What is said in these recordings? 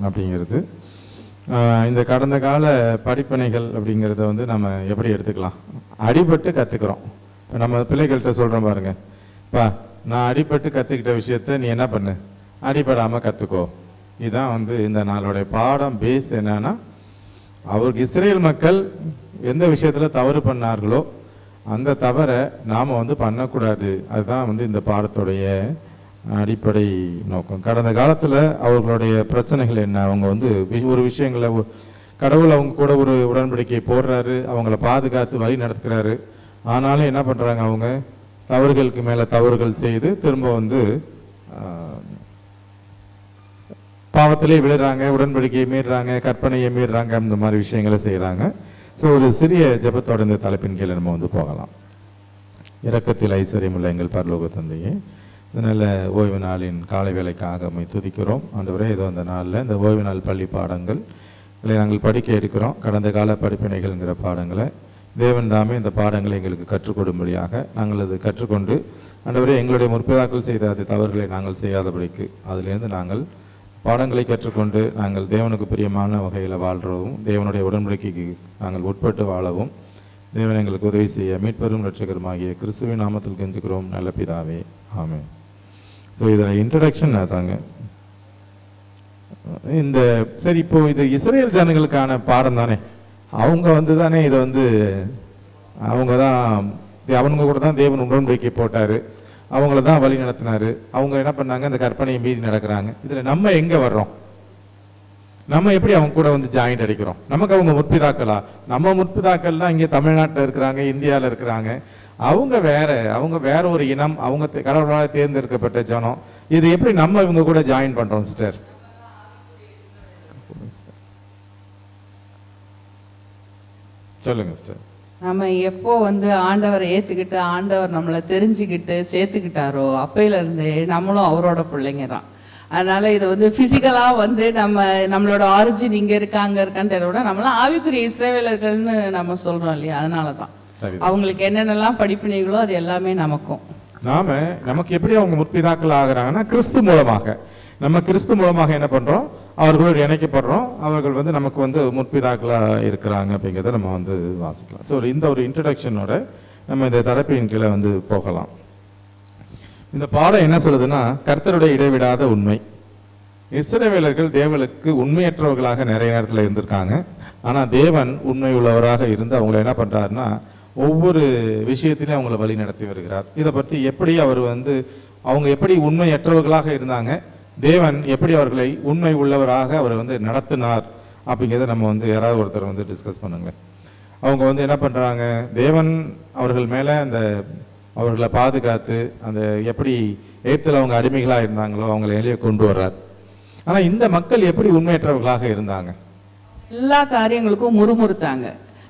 அப்படிங்கிறது இந்த கடந்த கால படிப்பனைகள் அப்படிங்கிறத வந்து நம்ம எப்படி எடுத்துக்கலாம்? அடிபட்டு கற்றுக்குறோம். இப்போ நம்ம பிள்ளைகள்கிட்ட சொல்கிறோம் பாருங்க, நான் அடிபட்டு கற்றுக்கிட்ட விஷயத்த நீ என்ன பண்ணு, அடிபடாமல் கற்றுக்கோ. இதுதான் வந்து இந்த நாளுடைய பாடம். பேஸ் என்னன்னா, அவருக்கு இஸ்ரேல் மக்கள் எந்த விஷயத்தில் தவறு பண்ணார்களோ அந்த தவறை நாம் வந்து பண்ணக்கூடாது. அதுதான் வந்து இந்த பாடத்துடைய அடிப்படை நோக்கம். கடந்த காலத்தில் அவர்களுடைய பிரச்சனைகள் என்ன, அவங்க வந்து ஒரு விஷயங்களை கடவுள் அவங்க கூட ஒரு உடன்படிக்கை போடுறாரு, அவங்கள பாதுகாத்து வழி நடத்துக்கிறாரு. ஆனாலும் என்ன பண்ணுறாங்க, அவங்க தவறுகளுக்கு மேலே தவறுகள் செய்து திரும்ப வந்து பாவத்திலே விழுறாங்க, உடன்படிக்கையை மீறுறாங்க, கற்பனையை மீறுறாங்க, அந்த மாதிரி விஷயங்களை செய்கிறாங்க. ஸோ ஒரு சிறிய ஜெபத்தோட இந்த தலைப்பின் கீழே நம்ம வந்து போகலாம். இரக்கத்தில் ஐஸ்வர்யமுள்ள எங்கள் பரலோக தந்தையே, நல்ல ஓய்வு நாளின் காலை வேலைக்காக நம்மை துதிக்கிறோம். ஆண்டவரே, ஏதோ அந்த நாளில் இந்த ஓய்வு நாள் பள்ளி பாடங்கள் இல்லை நாங்கள் படிக்க எடுக்கிறோம். கடந்த கால படிப்பினைகள்ங்கிற பாடங்களை தேவன் தாமே இந்த பாடங்களை எங்களுக்கு கற்றுக் கொடும்படியாக நாங்கள் அது கற்றுக்கொண்டு, ஆண்டவரே, எங்களுடைய முற்பிதாக்கள் செய்த அது தவறுகளை நாங்கள் செய்யாதபடிக்கு அதிலிருந்து நாங்கள் பாடங்களை கற்றுக்கொண்டு நாங்கள் தேவனுக்கு பிரியமான வகையில் வாழ்றவும், தேவனுடைய உடன்படிக்கைக்கு நாங்கள் உட்பட்டு வாழவும் தேவன் எங்களுக்கு உதவி செய்ய மீட்பெரும் இரட்சகருமாகிய கிறிஸ்துவின் நாமத்தில் கெஞ்சுக்கிறோம் நல்ல பிதாவே, ஆமென். ஸோ இதில் இன்ட்ரடக்ஷன் தாங்க இந்த சரி. இப்போ இது இஸ்ரேல் ஜனங்களுக்கான பாடம் தானே, அவங்க வந்து தானே இதை வந்து அவங்க கூட தான் தேவன் உடன்படிக்கை போட்டார், அவங்கள தான் வழி நடத்தினாரு. அவங்க என்ன பண்ணாங்க, இந்த கற்பனையை மீறி நடக்கிறாங்க. இதில் நம்ம எங்கே வர்றோம்? நம்ம எப்படி அவங்க கூட வந்து ஜாயிண்ட் அடிக்கிறோம்? நமக்கு அவங்க முற்பிதாக்களா? நம்ம முற்பிதாக்கள்லாம் இங்கே தமிழ்நாட்டில் இருக்கிறாங்க, இந்தியாவில் இருக்கிறாங்க. அவங்க வேற ஒரு இனம், அவங்க கடவுளால் தேர்ந்தெடுக்கப்பட்ட ஜனம். இது எப்படி நம்ம இவங்க கூட ஜாயின் பண்றோம் சிஸ்டர்? சொல்லுங்க சிஸ்டர். நம்ம எப்போ வந்து ஆண்டவரை ஏற்றுக்கிட்டு ஆண்டவர் நம்மளை தெரிஞ்சுக்கிட்டு சேர்த்துக்கிட்டாரோ அப்பையில இருந்தே நம்மளும் அவரோட பிள்ளைங்க தான். அதனால இதை வந்து ஃபிசிக்கலாக வந்து நம்மளோட ஆரிஜின் இங்கே இருக்காங்க இருக்கான்னு தெரியல விட நம்மளாம் ஆவிக்குரிய இஸ்ரவேலர்கள்னு நம்ம சொல்கிறோம் இல்லையா? அதனால தான் அவங்களுக்கு என்னென்னலாம் படிப்பினைகளோ அது எல்லாமே நமக்கும். நமக்கு எப்படி அவங்க முற்பிதாக்கள் ஆகிறாங்கன்னா கிறிஸ்து மூலமாக. நம்ம கிறிஸ்து மூலமாக என்ன பண்ணுறோம், அவர்களோடு இணைக்கப்படுறோம். அவர்கள் வந்து நமக்கு வந்து முற்பிதாக்களாக இருக்கிறாங்க அப்படிங்கிறத நம்ம வந்து வாசிக்கலாம். ஸோ இந்த ஒரு இன்ட்ரடக்ஷனோட நம்ம இந்த தலைப்பின் கீழே வந்து போகலாம். இந்த பாடம் என்ன சொல்லுதுன்னா, கர்த்தருடைய இடைவிடாத உண்மை. இஸ்ரவேலர்கள் தேவனுக்கு உண்மையற்றவர்களாக நிறைய நேரத்தில் இருந்திருக்காங்க. ஆனால் தேவன் உண்மை உள்ளவராக இருந்து அவங்களை என்ன பண்ணுறாருன்னா, ஒவ்வொரு விஷயத்திலையும் அவங்கள வழி நடத்தி வருகிறார். இதை பற்றி எப்படி அவர் வந்து அவங்க எப்படி உண்மையற்றவர்களாக இருந்தாங்க, தேவன் எப்படி அவர்களை உண்மை உள்ளவராக அவர் வந்து நடத்தினார் அப்படிங்கிறத நம்ம வந்து யாராவது ஒருத்தர் வந்து டிஸ்கஸ் பண்ணுங்களேன். அவங்க வந்து என்ன பண்ணுறாங்க, தேவன் அவர்கள் மேலே அந்த அவர்களை பாதுகாத்து அந்த எப்படி ஏத்தில் அவங்க அடிமைகளாக இருந்தாங்களோ அவங்களை வெளியே கொண்டு வர்றார். ஆனால் இந்த மக்கள் எப்படி உண்மையற்றவர்களாக இருந்தாங்க? எல்லா காரியங்களுக்கும் முறுமுறுத்தாங்க.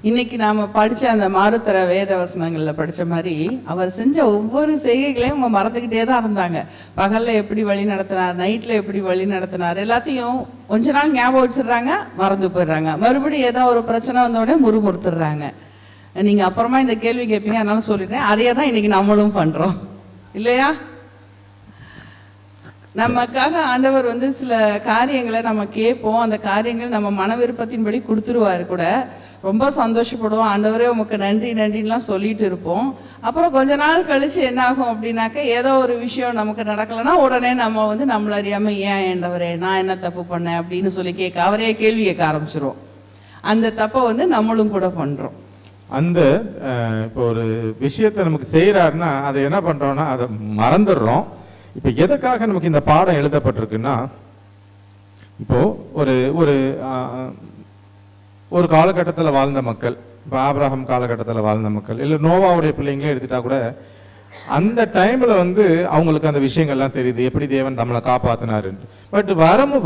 இன்னைக்கு நாம படிச்ச அந்த மாறுத்தர வேத வசனங்கள்ல படிச்ச மாதிரி அவர் செஞ்ச ஒவ்வொரு செய்கைகளையும் அவங்க மறந்துக்கிட்டே தான் இருந்தாங்க. பகல்ல எப்படி வழி நடத்தினார், நைட்ல எப்படி வழி நடத்தினார், எல்லாத்தையும் கொஞ்ச நாள் ஞாபகம் வச்சிடுறாங்க, மறந்து போயிடுறாங்க. மறுபடியும் ஏதோ ஒரு பிரச்சனை வந்தோடனே முறுமுறுத்துடுறாங்க. நீங்க அப்புறமா இந்த கேள்வி கேட்பீங்க, அதனால சொல்லிட்டேன். அதையே தான் இன்னைக்கு நம்மளும் பண்றோம் இல்லையா? நமக்காக ஆண்டவர் வந்து சில காரியங்களை நம்ம கேட்போம், அந்த காரியங்கள் நம்ம மன விருப்பத்தின்படி கொடுத்துருவாரு கூட. ரொம்ப சந்தோஷப்படுவோம், ஆண்டவரே உமக்கு நன்றி நன்றின்லாம் சொல்லிட்டு இருப்போம். அப்புறம் கொஞ்ச நாள் கழிச்சு என்ன ஆகும் அப்படின்னாக்க, ஏதோ ஒரு விஷயம் நமக்கு நடக்கலைன்னா உடனே நம்ம வந்து நம்மள அறியாம, ஏன் ஆண்டவரே நான் என்ன தப்பு பண்ணேன் அப்படின்னு சொல்லி அவரே கேள்வி கேட்க ஆரம்பிச்சிருவோம். அந்த தப்பை வந்து நம்மளும் கூட பண்றோம். அந்த இப்போ ஒரு விஷயத்தை நமக்கு செய்யறாருன்னா அதை என்ன பண்றோம்னா அதை மறந்துடுறோம். இப்போ எதுக்காக நமக்கு இந்த பாடம் எழுதப்பட்டிருக்குன்னா, இப்போ ஒரு ஒரு ஒரு காலகட்டத்தில் வாழ்ந்த மக்கள், இப்போ ஆபிரகாம் காலகட்டத்தில் வாழ்ந்த மக்கள், இல்லை நோவாவுடைய பிள்ளைங்களே எடுத்துட்டா கூட அந்த டைம்ல வந்து அவங்களுக்கு அந்த விஷயங்கள்லாம் தெரியுது, எப்படி தேவன் நம்மளை காப்பாத்தினாரு. பட்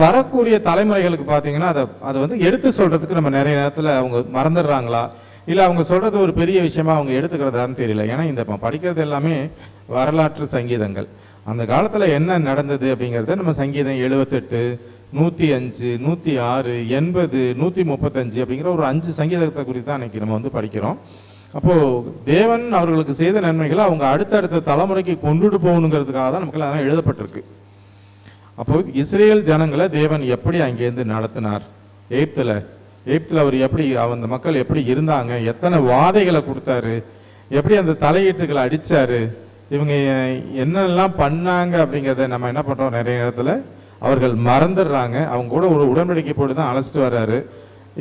வரக்கூடிய தலைமுறைகளுக்கு பார்த்தீங்கன்னா அதை வந்து எடுத்து சொல்றதுக்கு நம்ம நிறைய நேரத்தில் அவங்க மறந்துடுறாங்களா, இல்லை அவங்க சொல்றது ஒரு பெரிய விஷயமா அவங்க எடுத்துக்கிறதான்னு தெரியல. ஏன்னா இந்த படிக்கிறது எல்லாமே வரலாற்று சங்கீதங்கள். அந்த காலத்தில் என்ன நடந்தது அப்படிங்கிறத நம்ம சங்கீதம் 78, 105, 106, 80, 135 அப்படிங்கிற ஒரு 5 சங்கீதத்தை குறித்து தான் அன்னைக்கு நம்ம வந்து படிக்கிறோம். அப்போது தேவன் அவர்களுக்கு செய்த நன்மைகளை அவங்க அடுத்தடுத்த தலைமுறைக்கு கொண்டுட்டு போகணுங்கிறதுக்காக தான் நமக்கு அதெல்லாம் எழுதப்பட்டிருக்கு. அப்போ இஸ்ரேல் ஜனங்களை தேவன் எப்படி அங்கேருந்து நடத்தினார்? எகிப்துல அவர் எப்படி, அந்த மக்கள் எப்படி இருந்தாங்க, எத்தனை வாதைகளை கொடுத்தாரு, எப்படி அந்த தலையீட்டுகளை அடிச்சாரு, இவங்க என்னெல்லாம் பண்ணாங்க அப்படிங்கிறத நம்ம என்ன பண்றோம், நிறைய நேரத்துல அவர்கள் மறந்துடுறாங்க. அவங்க கூட ஒரு உடன்படிக்கை போட்டு தான் அழைச்சிட்டு வர்றாரு.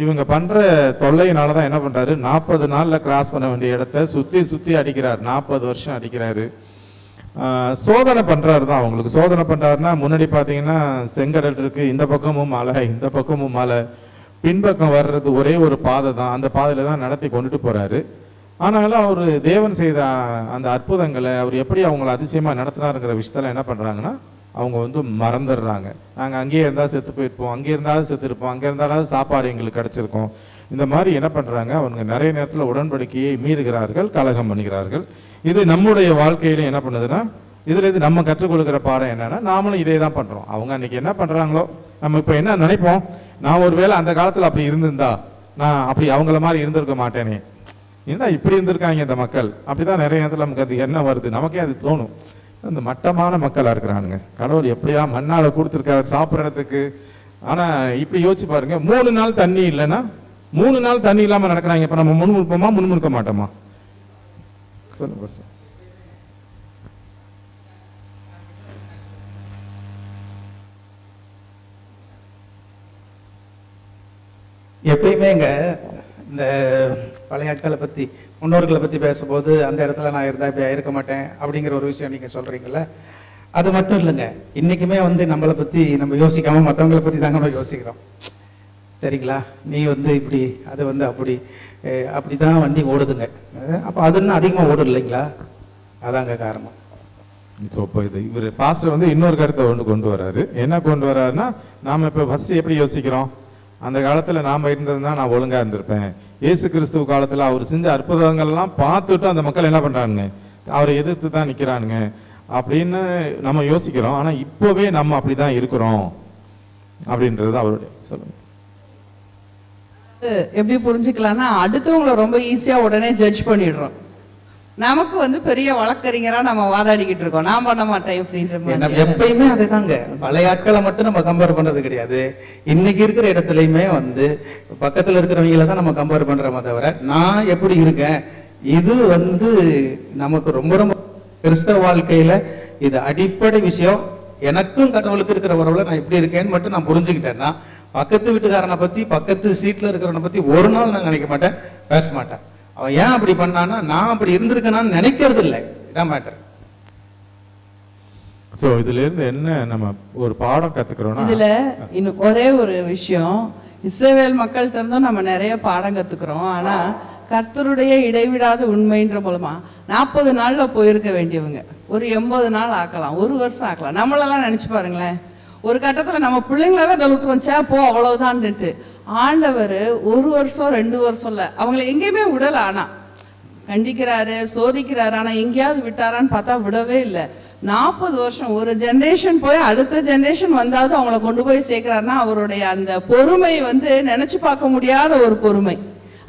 இவங்க பண்ற தொல்லையினால தான் என்ன பண்றாரு, 40 நாள்ல கிராஸ் பண்ண வேண்டிய இடத்த சுத்தி சுத்தி அடிக்கிறார். 40 வருஷம் அடிக்கிறாரு. சோதனை பண்றாரு தான். அவங்களுக்கு சோதனை பண்றாருன்னா, முன்னாடி பாத்தீங்கன்னா செங்கடல் இருக்கு, இந்த பக்கமும் மலை, இந்த பக்கமும் மலை, பின்பக்கம் வர்றது ஒரே ஒரு பாதை தான். அந்த பாதையில தான் நடத்தி கொண்டுட்டு போறாரு. ஆனாலும் அவர் தேவன் செய்த அந்த அற்புதங்களை, அவர் எப்படி அவங்களை அதிசயமா நடத்தினாருங்கிற விஷயத்துல என்ன பண்றாங்கன்னா, அவங்க வந்து மறந்துடுறாங்க. நாங்கள் அங்கேயே இருந்தால் செத்து போயிருப்போம், அங்கே இருந்தாலும் செத்து இருப்போம், அங்கே இருந்தாலும் சாப்பாடு எங்களுக்கு கிடைச்சிருக்கோம். இந்த மாதிரி என்ன பண்றாங்க, அவங்க நிறைய நேரத்தில் உடன்படிக்கையை மீறுகிறார்கள், கலகம் பண்ணுகிறார்கள். இது நம்முடைய வாழ்க்கையில என்ன பண்ணுதுன்னா, இதுல இருந்து நம்ம கற்றுக்கொள்கிற பாடம் என்னன்னா, நாமளும் இதே தான் பண்றோம். அவங்க அன்னைக்கு என்ன பண்றாங்களோ, நம்ம இப்ப என்ன நினைப்போம், நான் ஒருவேளை அந்த காலத்துல அப்படி இருந்திருந்தா நான் அப்படி அவங்கள மாதிரி இருந்திருக்க மாட்டேனே, ஏன்னா இப்படி இருந்திருக்காங்க இந்த மக்கள், அப்படிதான் நிறைய நேரத்தில் நமக்கு அது என்ன வருது, நமக்கே அது தோணும். அந்த மட்டமான மக்களா இருக்கிறானுங்க, கடவுள் எப்படியா மண்ணால கொடுத்துருக்காரு சாப்பிட்றதுக்கு. ஆனா இப்படி யோசிச்சு பாருங்க, 3 நாள் தண்ணி இல்லைன்னா 3 நாள் தண்ணி இல்லாம நடக்கிறாங்க. இப்ப நம்ம முன்முறுப்போமா முன்முறுக்க மாட்டோமா? சொல்லுங்க பாஸ்டர். எப்பயுமேங்க இந்த பழைய ஆட்களை பற்றி, முன்னோர்களை பற்றி பேசும்போது அந்த இடத்துல நான் இருந்தால் இப்போ இருக்க மாட்டேன் அப்படிங்கிற ஒரு விஷயம் நீங்கள் சொல்கிறீங்கள, அது மட்டும் இல்லைங்க. இன்றைக்குமே வந்து நம்மளை பற்றி நம்ம யோசிக்காமல் மற்றவங்களை பற்றி தாங்க நம்ம யோசிக்கிறோம். சரிங்களா? நீ வந்து இப்படி, அது வந்து அப்படி தான் வண்டி ஓடுதுங்க. அப்போ அது இன்னும் அதிகமாக ஓடும் இல்லைங்களா? அதாங்க காரணம். ஸோ இப்போ இவர் பாஸ்டர் வந்து இன்னொரு கருத்தை கொண்டு வர்றாரு. என்ன கொண்டு வர்றாருன்னா, நாம் இப்போ ஃபர்ஸ்ட் எப்படி யோசிக்கிறோம், அந்த காலத்தில் நாம் இருந்ததுன்னா நான் ஒழுங்காக இருந்திருப்பேன். இயேசு கிறிஸ்துவ காலத்தில் அவர் செஞ்ச அற்புதங்கள்லாம் பார்த்துட்டு அந்த மக்கள் என்ன பண்ணுறானுங்க, அவரை எதிர்த்து தான் நிற்கிறானுங்க அப்படின்னு நம்ம யோசிக்கிறோம். ஆனால் இப்போவே நம்ம அப்படி தான் இருக்கிறோம் அப்படின்றது அவருடைய. சொல்லுங்க. எப்படி புரிஞ்சுக்கலாம்னா, அடுத்தவங்களை ரொம்ப ஈஸியா உடனே ஜட்ஜ் பண்ணிடுறோம். நமக்கு வந்து பெரிய வழக்கறிஞரா நம்ம வாதாடிக்கிட்டு இருக்கோம், நான் பண்ண மாட்டேன் அப்படின்ற மாதிரி. எப்பயுமே அதுதாங்க, பழைய ஆட்களை மட்டும் நம்ம கம்பேர் பண்றது கிடையாது. இன்னைக்கு இருக்கிற இடத்துலயுமே வந்து பக்கத்துல இருக்கிறவங்கள தான் நம்ம கம்பேர் பண்றோமே தவிர, நான் எப்படி இருக்கேன், இது வந்து நமக்கு ரொம்ப ரொம்ப கிறிஸ்தவ வாழ்க்கையில இது அடிப்படை விஷயம். எனக்கும் கடவுளுக்கு இருக்கிற உறவுல நான் எப்படி இருக்கேன்னு மட்டும் நான் புரிஞ்சுக்கிட்டேன்னா, பக்கத்து வீட்டுக்காரனை பத்தி, பக்கத்து சீட்ல இருக்கிறவனை பத்தி ஒரு நாள் நான் நினைக்க மாட்டேன், பேச மாட்டேன். அவன் ஏன் அப்படி பண்ணான்னா, நான் அப்படி இருந்திருக்கேன்னு நினைக்கிறது இல்லை. இதான் மேட்டர். சோ இதுல இருந்து என்ன நம்ம ஒரு பாடம் கத்துக்கிறோம்னா, இதுல இன்னும் ஒரே ஒரு விஷயம், இஸ்ரவேல் மக்கள்கிட்ட இருந்தும் நம்ம நிறைய பாடம் கத்துக்கிறோம். ஆனா கர்த்தருடைய இடைவிடாத உண்மைன்ற மூலமா 40 நாள்ல போயிருக்க வேண்டியவங்க ஒரு 80 நாள் ஆக்கலாம், 1 வருஷம் ஆக்கலாம். நம்மளெல்லாம் நினைச்சு பாருங்களேன், ஒரு கட்டத்துல நம்ம பிள்ளைங்களாவே அதை விட்டு வச்சா போ அவ்வளவுதான்ட்டு, ஆண்டவர் 1 வருஷம் 2 வருஷம் இல்ல, அவங்களை எங்கேயுமே விடல. ஆனா கண்டிக்கிறாரு, சோதிக்கிறாரு, ஆனா எங்கேயாவது விட்டாரான்னு பார்த்தா விடவே இல்லை. 40 வருஷம், ஒரு ஜெனரேஷன் போய் அடுத்த ஜெனரேஷன் வந்தாவது அவங்கள கொண்டு போய் சேர்க்கிறாருன்னா, அவருடைய அந்த பொறுமை வந்து நினைச்சு பார்க்க முடியாத ஒரு பொறுமை.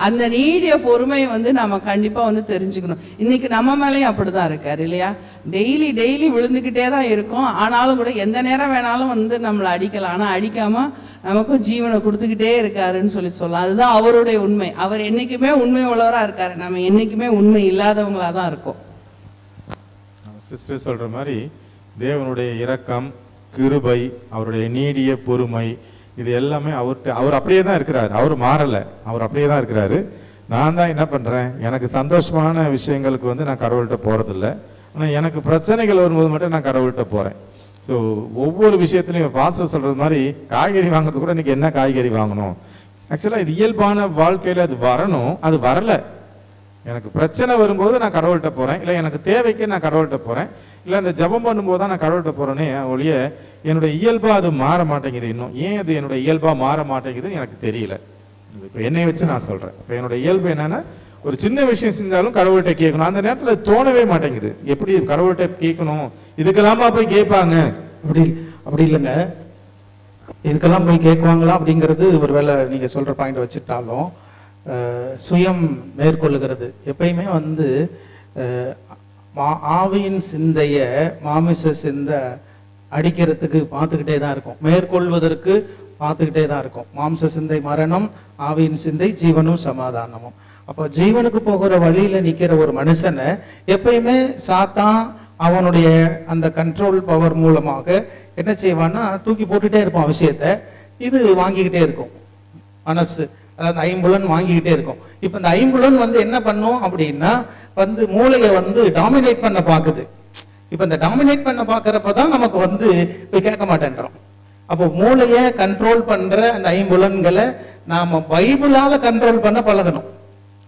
அந்த நீடிய பொறுமை வந்து நம்ம கண்டிப்பா வந்து தெரிஞ்சுக்கணும். இன்னைக்கு நம்ம மேலேயும் அப்படிதான் இருக்காரு இல்லையா? டெய்லி விழுந்துக்கிட்டே தான் இருக்கும். ஆனாலும் கூட எந்த நேரம் வேணாலும் வந்து நம்மளை அடிக்கலாம், ஆனா அடிக்காம நமக்கும் ஜீவனை கொடுத்துக்கிட்டே இருக்காருன்னு சொல்லலாம். அதுதான் அவருடைய உண்மை. அவர் என்னைக்குமே உண்மை உள்ளவரா இருக்காரு, நம்ம என்னைக்குமே உண்மை இல்லாதவங்களா தான் இருக்கோம். சிஸ்டர் சொல்ற மாதிரி தேவனுடைய இரக்கம், கிருபை, அவருடைய நீடிய பொறுமை, இது எல்லாமே அவர் அப்படியே தான் இருக்கிறாரு. அவர் மாறல, அவர் அப்படியே தான் இருக்கிறாரு. நான் தான் என்ன பண்றேன், எனக்கு சந்தோஷமான விஷயங்களுக்கு வந்து நான் கடவுள்கிட்ட போறதில்ல, ஆனால் எனக்கு பிரச்சனைகள் வரும்போது மட்டும் நான் கடவுள்கிட்ட போறேன். ஸோ ஒவ்வொரு விஷயத்துலையும் பாஸ்டர் சொல்றது மாதிரி, காய்கறி வாங்குறது கூட இன்னைக்கு என்ன காய்கறி வாங்கணும், ஆக்சுவலாக இது இயல்பான வாழ்க்கையில் அது வரணும், அது வரல. எனக்கு பிரச்சனை வரும்போது நான் கடவுள்கிட்ட போறேன், இல்லை எனக்கு தேவைக்கு நான் கடவுள்கிட்ட போறேன், இல்லை அந்த ஜபம் பண்ணும்போது தான் நான் கடவுள்கிட்ட போறேனே ஒழிய என்னுடைய இயல்பா அது மாற மாட்டேங்குது. இன்னும் ஏன் அது என்னுடைய இயல்பா மாற மாட்டேங்குதுன்னு எனக்கு தெரியல. இப்போ என்னை வச்சு நான் சொல்றேன். இப்போ என்னோட இயல்பு என்னன்னா, ஒரு சின்ன விஷயம் செஞ்சாலும் கடவுள்கிட்ட கேட்கணும். அந்த நேரத்தில் தோணவே மாட்டேங்குது, எப்படி கடவுள்கிட்ட கேட்கணும், இதுக்கெல்லாமா போய் கேட்பாங்க, அப்படி இல்லைங்க. இதுக்கெல்லாம் போய் கேட்குவாங்களா அப்படிங்கிறது ஒருவேளை நீங்க சொல்ற பாயிண்ட் வச்சுட்டாலும், சுயம் மேற்கொள்ளுகிறது எப்பயுமே வந்து ஆவியின் சிந்தைய மாமிச சிந்தை அடிக்கிறதுக்கு பார்த்துக்கிட்டே தான் இருக்கும், மேற்கொள்வதற்கு பார்த்துக்கிட்டே தான் இருக்கும். மாம்ச சிந்தை மரணம், ஆவியின் சிந்தை ஜீவனும் சமாதானமும். அப்போ ஜீவனுக்கு போகிற வழியில நிக்கிற ஒரு மனுஷனை எப்பயுமே சாத்தான் அவனுடைய அந்த கண்ட்ரோல் பவர் மூலமாக என்ன செய்வான்னா தூக்கி போட்டுட்டே இருப்பான் விஷயத்த. இது வாங்கிக்கிட்டே இருக்கும் மனசு, அதாவது ஐம்புலன் வாங்கிக்கிட்டே இருக்கும். இப்ப இந்த ஐம்புலன் வந்து என்ன பண்ணும் அப்படின்னா வந்து மூளையை வந்து டாமினேட் பண்ண பாக்குது. இப்ப இந்த டாமினேட் பண்ண பாக்குறப்பதான் நமக்கு வந்து போய் கேட்க மாட்டேன்றோம். அப்போ மூளையை கண்ட்ரோல் பண்ற அந்த ஐம்புலன்களை நாம பைபிளால கண்ட்ரோல் பண்ண பழகணும்.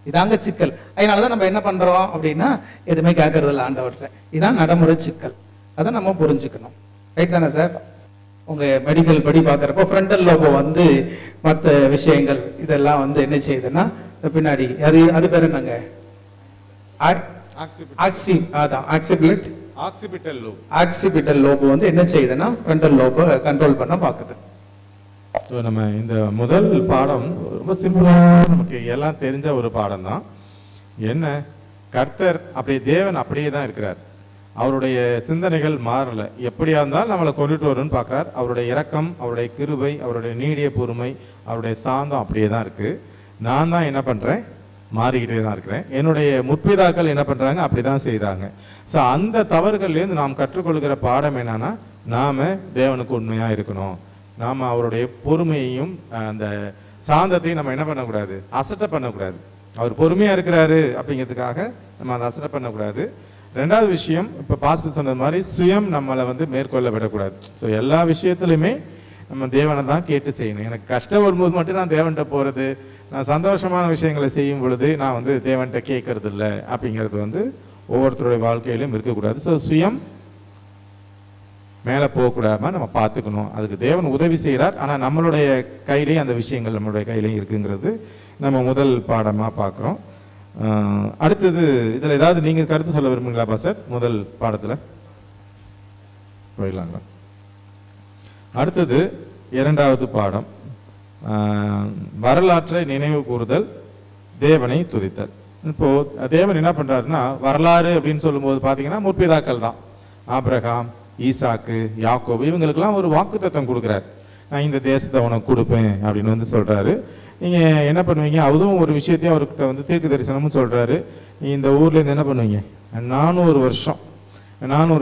இதாங்க சிக்கல். அதனாலதான் நம்ம என்ன பண்றோம் அப்படின்னா எதுவுமே கேட்கறது இல்லை ஆண்டவர்கிட்ட. இதான் நடைமுறை சிக்கல். அதை நம்ம புரிஞ்சுக்கணும். ரைட் தானே சார்? உங்க மெடிக்கல் படி பார்க்கறப்போ ஃப்ரண்டல் லோபோ வந்து மற்ற விஷயங்கள் இதெல்லாம் வந்து என்ன செய்யுதுன்னா பின்னாடி அது பேர் என்னங்க, ஆக்சிபிட்டல் லோபு வந்து என்ன செய்யுதுன்னா ஃப்ரண்டல் லோபை கண்ட்ரோல் பண்ண பாக்குது. ஸோ நம்ம இந்த முதல் பாடம் ரொம்ப சிம்பிளா நமக்கு எல்லாம் தெரிஞ்ச ஒரு பாடம் தான். என்ன, கர்த்தர் அப்படியே தேவன் அப்படியே தான் இருக்கிறார். அவருடைய சிந்தனைகள் மாறல. எப்படியா இருந்தாலும் நம்மளை கொண்டுட்டு வரும்னு பார்க்குறார். அவருடைய இரக்கம், அவருடைய கிருபை, அவருடைய நீடிய பொறுமை, அவருடைய சாந்தம் அப்படியே தான் இருக்கு. நான் தான் என்ன பண்றேன், மாறிக்கிட்டே தான் இருக்கிறேன். என்னுடைய முற்பிதாக்கள் என்ன பண்றாங்க, அப்படிதான் செய்தாங்க. ஸோ அந்த தவறுகள்லேருந்து நாம் கற்றுக்கொள்கிற பாடம் என்னன்னா, நாம தேவனுக்கு உண்மையா இருக்கணும். நாம அவருடைய பொறுமையையும் அந்த சாந்தத்தையும் நம்ம என்ன பண்ணக்கூடாது, அசட்டை பண்ணக்கூடாது. அவர் பொறுமையா இருக்கிறாரு அப்படிங்கிறதுக்காக நம்ம அதை அசட்டை பண்ணக்கூடாது. ரெண்டாவது விஷயம், இப்போ பாஸ்டர் சொன்ன மாதிரி சுயம் நம்மளை வந்து மேற்கொள்ள விடக்கூடாது. ஸோ எல்லா விஷயத்துலையுமே நம்ம தேவனை தான் கேட்டு செய்யணும். எனக்கு கஷ்டம் வரும்போது மட்டும் நான் தேவன்கிட்ட போகிறது, நான் சந்தோஷமான விஷயங்களை செய்யும் பொழுது நான் வந்து தேவன்கிட்ட கேட்கறது இல்லை அப்படிங்கிறது வந்து ஒவ்வொருத்தருடைய வாழ்க்கையிலும் இருக்கக்கூடாது. ஸோ சுயம் மேலே போகக்கூடாம நம்ம பார்த்துக்கணும். அதுக்கு தேவன் உதவி செய்கிறார். ஆனால் நம்மளுடைய கையிலையும் அந்த விஷயங்கள் நம்மளுடைய கையிலையும் இருக்குங்கிறது நம்ம முதல் பாடமாக பார்க்குறோம். அடுத்தது இதில் ஏதாவது நீங்கள் கருத்து சொல்ல விரும்புங்களா பாஸ்டர்? முதல் பாடத்தில் போயிடலாங்களா? அடுத்தது இரண்டாவது பாடம், வரலாற்றை நினைவு கூறுதல், தேவனை துதித்தல். இப்போ தேவன் என்ன பண்றாருன்னா, வரலாறு அப்படின்னு சொல்லும்போது பார்த்தீங்கன்னா முற்பிதாக்கள் தான். ஆபிரகாம், ஈசாக்கு, யாக்கோபு, இவங்களுக்கெல்லாம் ஒரு வாக்குத்தத்தம் கொடுக்குறாரு. நான் இந்த தேசத்தை உனக்கு கொடுப்பேன் அப்படின்னு வந்து சொல்றாரு. நீங்க என்ன பண்ணுவீங்க, அதுவும் ஒரு விஷயத்தையும் அவர்கிட்ட வந்து தீர்க்க தரிசனமும் சொல்றாரு. இந்த ஊர்ல இருந்து என்ன பண்ணுவீங்க, 400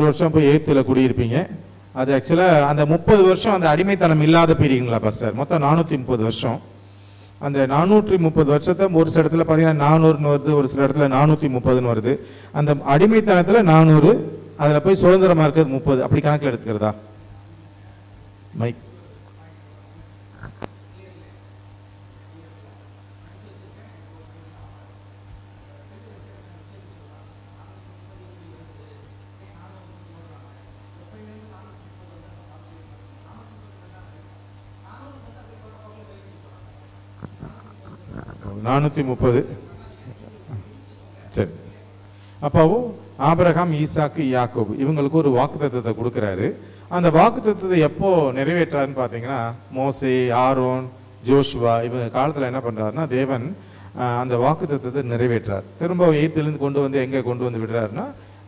வருஷம் போய் எகிப்துல குடியிருப்பீங்க. அது ஆக்சுவலா அந்த 30 வருஷம் அந்த அடிமைத்தனம் இல்லாத பீரியடுங்களா பாஸ்டர்? மொத்தம் 430 வருஷம். அந்த 430 வருஷத்தை ஒரு சில இடத்துல பார்த்தீங்கன்னா 400 வருது, ஒரு சில இடத்துல 430 வருது. அந்த அடிமைத்தனத்துல 400, அதுல போய் சுதந்திரமா இருக்கிறது 30, அப்படி கணக்கில் எடுத்துக்கிறதா? மைக் $430. சரி, அப்பாவும் ஆபிரகாம், ஈசாக்கு, யாக்கோபு இவங்களுக்கு ஒரு வாக்குத்தத்தத்தை கொடுக்குறாரு. அந்த வாக்குத்தத்தத்தை எப்போ நிறைவேற்றாருன்னு பார்த்தீங்கன்னா, மோசே, ஆரோன், ஜோஷுவா இவங்க காலத்தில் என்ன பண்ணுறாருன்னா, தேவன் அந்த வாக்குத்தத்தத்தை நிறைவேற்றார். திரும்ப எகிப்திலிருந்து கொண்டு வந்து எங்கே கொண்டு வந்து விடுறாருன்னா,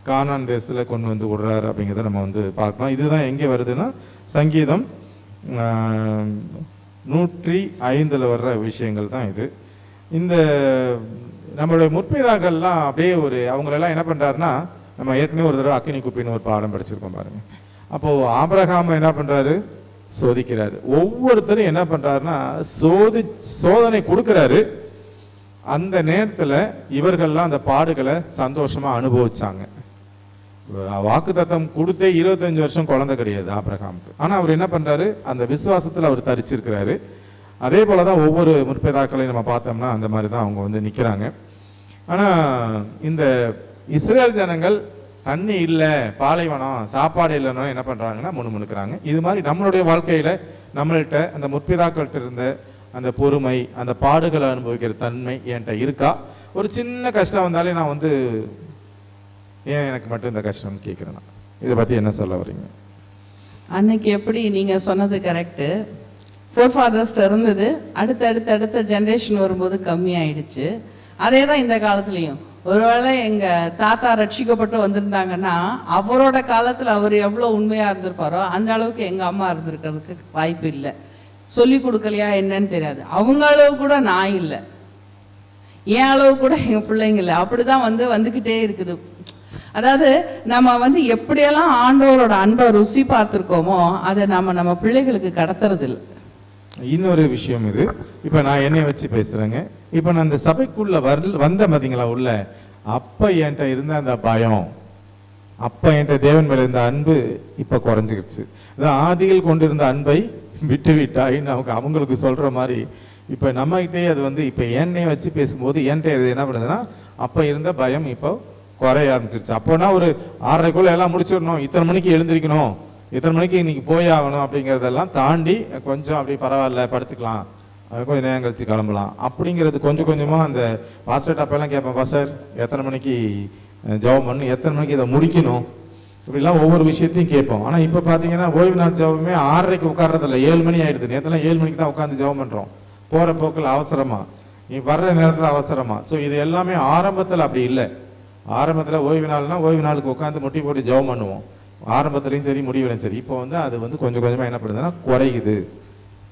கானான் தேசத்தில் கொண்டு வந்து விடுறாரு அப்படிங்கிறத நம்ம வந்து பார்க்கலாம். இதுதான் எங்கே வருதுன்னா, சங்கீதம் 105 வர்ற விஷயங்கள் தான் இது. இந்த நம்மளுடைய முற்பிதாக்கள்லாம் அப்படியே ஒரு அவங்களெல்லாம் என்ன பண்ணுறாருன்னா, நம்ம ஏற்கனவே ஒரு தடவை அக்கினி குப்பின்னு ஒரு பாடம் படிச்சிருக்கோம் பாருங்க. அப்போது ஆபிரகாம் என்ன பண்ணுறாரு, சோதிக்கிறாரு. ஒவ்வொருத்தரும் என்ன பண்ணுறாருன்னா சோதனை கொடுக்குறாரு. அந்த நேரத்தில் இவர்கள்லாம் அந்த பாடுகளை சந்தோஷமாக அனுபவிச்சாங்க. வாக்குத்தத்தம் கொடுத்தே 25 வருஷம் குழந்தை கிடையாது ஆபிரகாமுக்கு. ஆனால் அவர் என்ன பண்ணுறாரு, அந்த விசுவாசத்தில் அவர் தரிச்சிருக்கிறாரு. அதே போல தான் ஒவ்வொரு முற்பிதாக்களையும் நம்ம பார்த்தோம்னா அந்த மாதிரி தான் அவங்க வந்து நிற்கிறாங்க. ஆனால் இந்த இஸ்ரேல் ஜனங்கள் தண்ணி இல்லை, பாலைவனம், சாப்பாடு இல்லைன்னா என்ன பண்ணுறாங்கன்னா முணுமுணுக்கிறாங்க. இது மாதிரி நம்மளுடைய வாழ்க்கையில் நம்மள்கிட்ட அந்த முற்பிதாக்கள்கிட்ட இருந்த அந்த பொறுமை, அந்த பாடுகளை அனுபவிக்கிற தன்மை என்கிட்ட இருக்கா? ஒரு சின்ன கஷ்டம் வந்தாலே நான் வந்து ஏன் எனக்கு மட்டும் இந்த கஷ்டம்னு கேட்குறேன். இதை பற்றி என்ன சொல்ல வரீங்க? அன்னைக்கு எப்படி நீங்கள் சொன்னது கரெக்டு. ஃபோர்ஃபாதர்ஸ்ட் இருந்தது, அடுத்த ஜென்ரேஷன் வரும்போது கம்மியாயிடுச்சு. அதே தான் இந்த காலத்துலேயும் ஒருவேளை எங்க தாத்தா ரட்சிக்கப்பட்டு வந்திருந்தாங்கன்னா அவரோட காலத்துல அவர் எவ்வளவு உண்மையா இருந்திருப்பாரோ அந்த அளவுக்கு எங்க அம்மா இருந்திருக்கிறதுக்கு வாய்ப்பு இல்லை. சொல்லி கொடுக்கலையா என்னன்னு தெரியாது. அவங்க அளவு கூட நான் இல்லை, என் அளவு கூட எங்க பிள்ளைங்க இல்லை. அப்படிதான் வந்துகிட்டே இருக்குது. அதாவது நம்ம எப்படியெல்லாம் ஆண்டவரோட அன்பை ருசி பார்த்துருக்கோமோ அதை நம்ம பிள்ளைகளுக்கு கடத்துறது இல்லை. இன்னொரு விஷயம் இது, இப்ப நான் என்னைய வச்சு பேசுறேங்க. இப்ப நான் இந்த சபைக்குள்ள வந்த பாத்தீங்களா உள்ள, அப்ப என்கிட்ட இருந்த அந்த பயம், அப்ப என்கிட்ட தேவன் மேல இருந்த அன்பு இப்ப குறைஞ்சிருச்சு. ஆதிகள் கொண்டிருந்த அன்பை விட்டு விட்டாய் நமக்கு அவங்களுக்கு சொல்ற மாதிரி இப்ப நம்ம கிட்டே அது இப்ப என்னைய வச்சு பேசும்போது என்கிட்ட இது என்ன பண்ணுதுன்னா, அப்ப இருந்த பயம் இப்போ குறைய ஆரம்பிச்சிருச்சு. அப்போனா ஒரு 6:30 எல்லாம் முடிச்சிடணும், இத்தனை மணிக்கு எழுந்திருக்கணும், இத்தனை மணிக்கு இன்னைக்கு போய் ஆகணும் அப்படிங்கிறதெல்லாம் தாண்டி கொஞ்சம் அப்படி பரவாயில்ல படுத்துக்கலாம், கொஞ்சம் நேரம் கழிச்சு கிளம்பலாம் அப்படிங்கிறது கொஞ்சம் கொஞ்சமா அந்த பாஸ்டர் அப்பெல்லாம் கேட்பேன், பாஸ்டர் எத்தனை மணிக்கு ஜெபம் பண்ணணும், எத்தனை மணிக்கு இதை முடிக்கணும், இப்படிலாம் ஒவ்வொரு விஷயத்தையும் கேட்போம். ஆனா இப்ப பாத்தீங்கன்னா ஓய்வு நாள் ஜெபமே 6:30 உட்கார்றதில்ல, 7 மணி ஆயிடுது. நேரத்தெல்லாம் 7 மணிக்கு தான் உட்காந்து ஜெபம் பண்றோம், போற போக்கில் அவசரமா, நீ வர்ற நேரத்துல அவசரமா. ஸோ இது எல்லாமே ஆரம்பத்துல அப்படி இல்லை. ஆரம்பத்துல ஓய்வு நாள்னா ஓய்வு நாளுக்கு உட்காந்து முட்டி போட்டு ஜெபம் பண்ணுவோம், ஆரம்பத்திலையும் சரி முடிவிலையும் சரி. இப்போ அது கொஞ்சம் கொஞ்சமா என்ன பண்ணுதுன்னா குறையுது.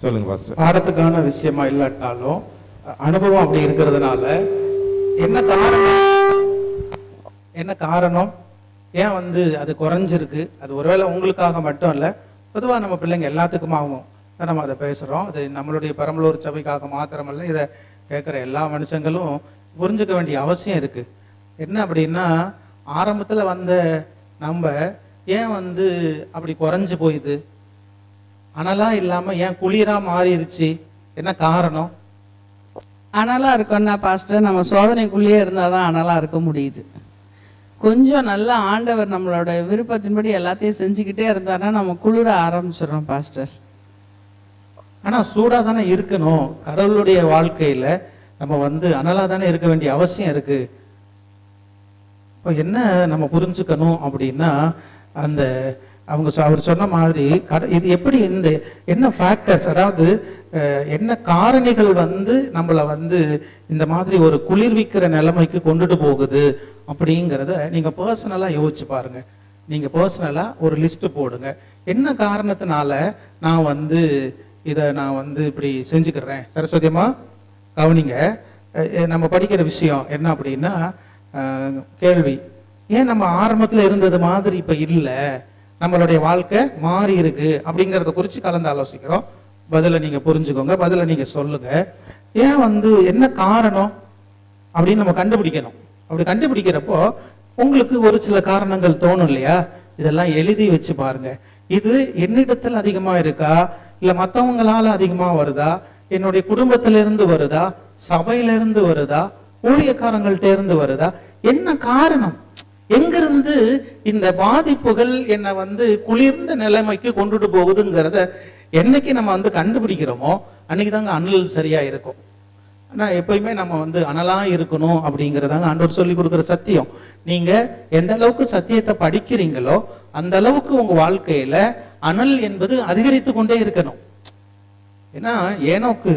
சொல்லுங்க பாஸ்டர். பாடத்துக்கான விஷயமா இல்லாட்டாலும் அனுபவம் அப்படி இருக்கிறதுனால என்ன காரணம் ஏன் அது குறைஞ்சிருக்கு? அது ஒருவேளை உங்களுக்காக மட்டும் இல்லை, பொதுவாக நம்ம பிள்ளைங்க எல்லாத்துக்குமாகும் நம்ம அதை பேசுகிறோம். அது நம்மளுடைய பெரம்பலூர் சபைக்காக மாத்திரமல்ல, இதை கேட்குற எல்லா மனுஷங்களும் புரிஞ்சுக்க வேண்டிய அவசியம் இருக்குது. என்ன அப்படின்னா, ஆரம்பத்தில் வந்த நம்ம ஏன் அப்படி குறைஞ்சு போயிது, அனலா இல்லாமல் ஏன் குளிரா மாறிடுச்சு, என்ன காரணம்? அனலா இருக்கோம்னா பாஸ்டர் நம்ம சோதனைக்குள்ளேயே இருந்தால் தான் அனலா இருக்க முடியுது. கொஞ்சம் நல்லா ஆண்டவர் நம்மளோட விருப்பத்தின்படி எல்லாத்தையும் செஞ்சுக்கிட்டே இருந்தாருன்னா நம்ம குளிர ஆரம்பிச்சிடறோம் பாஸ்டர். ஆனா சூடா தானே இருக்கணும். கடவுளுடைய வாழ்க்கையில நம்ம அனலா தானே இருக்க வேண்டிய அவசியம் இருக்கு. இப்போ என்ன நம்ம புரிஞ்சுக்கணும் அப்படின்னா, அவர் சொன்ன மாதிரி இது எப்படி என்ன ஃபேக்டர்ஸ், அதாவது என்ன காரணிகள் நம்மளை இந்த மாதிரி ஒரு குளிர்விக்கிற நிலைமைக்கு கொண்டுட்டு போகுது அப்படிங்கிறத நீங்க பர்சனலா யோசிச்சு பாருங்க. நீங்க பர்சனலா ஒரு லிஸ்ட் போடுங்க. என்ன காரணத்தினால நான் இதை நான் இப்படி செஞ்சுக்கிறேன். சரஸ்வதியம்மா கவனிங்க, நம்ம படிக்கிற விஷயம் என்ன அப்படின்னா, கேள்வி, ஏன் நம்ம ஆரம்பத்துல இருந்தது மாதிரி இப்ப இல்லை, நம்மளுடைய வாழ்க்கை மாறி இருக்கு அப்படிங்கிறத குறித்து கலந்து ஆலோசிக்கிறோம். பதில நீங்க புரிஞ்சுக்கோங்க, பதில நீங்க சொல்லுங்க. ஏன் என்ன காரணம் அப்படின்னு நம்ம கண்டுபிடிக்கணும். அப்படி கண்டுபிடிக்கிறப்போ உங்களுக்கு ஒரு சில காரணங்கள் தோணும் இல்லையா? இதெல்லாம் எழுதி வச்சு பாருங்க. இது என்னிடத்தில் அதிகமா இருக்கா, இல்ல மற்றவங்களால அதிகமா வருதா, என்னுடைய குடும்பத்திலிருந்து வருதா, சபையிலிருந்து வருதா, ஊழியக்காரங்கள்ட்ட இருந்து வருதா, என்ன காரணம், எங்கிருந்து இந்த பாதிப்புகள் என்னை குளிர்ந்த நிலைமைக்கு கொண்டுட்டு போகுதுங்கிறத என்னைக்கு நம்ம கண்டுபிடிக்கிறோமோ அன்னைக்கு தாங்க அனல் சரியா இருக்கும். ஆனா எப்பயுமே நம்ம அனலா இருக்கணும் அப்படிங்கிறதாங்க ஆண்டவர் சொல்லி கொடுக்குற சத்தியம். நீங்க எந்த அளவுக்கு சத்தியத்தை படிக்கிறீங்களோ அந்த அளவுக்கு உங்க வாழ்க்கையில அனல் என்பது அதிகரித்து கொண்டே இருக்கணும். ஏன்னா ஏனோக்கு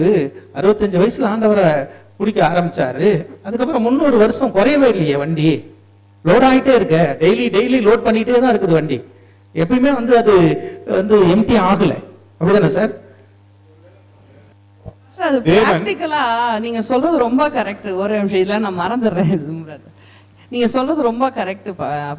65 வயசுல ஆண்டவரை குடிக்க ஆரம்பிச்சாரு. அதுக்கப்புறம் 300 வருஷம் குறையவே இல்லையே, வண்டி லோட் ஆகிட்டே இருக்க, டெய்லி லோட் பண்ணிட்டே தான் இருக்குது வண்டி. எப்பயுமே அது எம்டி ஆகல. அப்படிதானே சார்? அது பிராக்டிக்கலா நீங்க சொல்றது ரொம்ப கரெக்ட். ஒரு நிமிஷம் இல்ல நான் மறந்துடுறேன். நீங்க சொல்றது ரொம்ப கரெக்ட்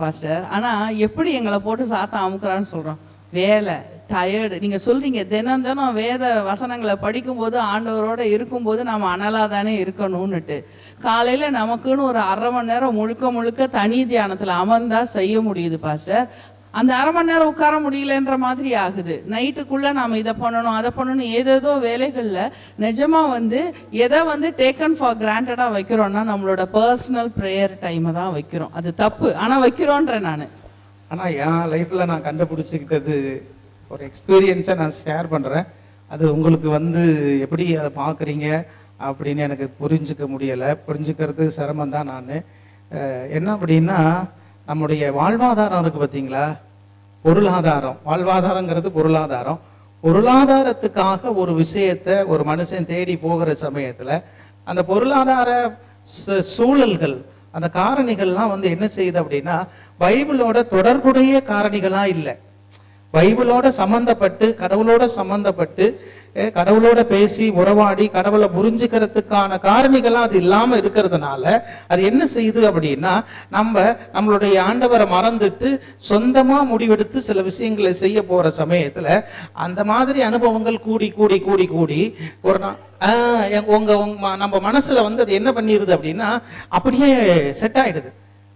பாஸ்டர். ஆனா எப்படி எங்களை போட்டு சாத்தம் அமுக்குறான்னு சொல்றோம். வேலை, டயர்டு. நீங்க சொல்றீங்க தினம் வேத வசனங்களை படிக்கும்போது ஆண்டவரோட இருக்கும்போது நம்ம அனலா தானே இருக்கணும்னுட்டு. காலையில நமக்குன்னு ஒரு 1/2 மணி நேரம் முழுக்க தனி தியானத்துல அமர்ந்தா செய்ய முடியுது பாஸ்டர். அந்த 1/2 மணி நேரம் உட்கார முடியலன்ற மாதிரி ஆகுது. நைட்டுக்குள்ள நாம இதை பண்ணணும் அதை பண்ணணும், ஏதேதோ வேலைகள்ல நிஜமா எதை டேக்கன் ஃபார் கிராண்டடா வைக்கிறோம்னா நம்மளோட பர்சனல் ப்ரேயர் டைமை தான் வைக்கிறோம். அது தப்பு, ஆனா வைக்கிறோன்றேன் நான். ஆனா என் லைஃப்ல நான் கண்டுபிடிச்சிக்கிட்டது ஒரு எக்ஸ்பீரியன்ஸை நான் ஷேர் பண்றேன். அது உங்களுக்கு எப்படி அதை பார்க்குறீங்க அப்படின்னு எனக்கு புரிஞ்சுக்க முடியலை. புரிஞ்சுக்கிறது சிரமம் தான். நான் என்ன அப்படின்னா, நம்முடைய வாழ்வாதாரம் இருக்கு பார்த்தீங்களா, பொருளாதாரம். வாழ்வாதாரங்கிறது பொருளாதாரம். பொருளாதாரத்துக்காக ஒரு விஷயத்தை ஒரு மனுஷன் தேடி போகிற சமயத்தில் அந்த பொருளாதார சூழல்கள் அந்த காரணிகள்லாம் வந்து என்ன செய்யுது அப்படின்னா பைபிளோட தொடர்புடைய காரணிகளா இல்லை, பைபிளோட சம்பந்தப்பட்டு கடவுளோட சம்பந்தப்பட்டு கடவுளோட பேசி உறவாடி கடவுளை புரிஞ்சுக்கிறதுக்கான காரணிகள்லாம் அது இல்லாம இருக்கிறதுனால அது என்ன செய்யுது அப்படின்னா நம்மளுடைய ஆண்டவரை மறந்துட்டு சொந்தமா முடிவெடுத்து சில விஷயங்களை செய்ய போற சமயத்துல அந்த மாதிரி அனுபவங்கள் கூடி கூடி கூடி கூடி ஒரு நம்ம மனசுல வந்து அது என்ன பண்ணிருது அப்படின்னா அப்படியே செட் ஆயிடுது.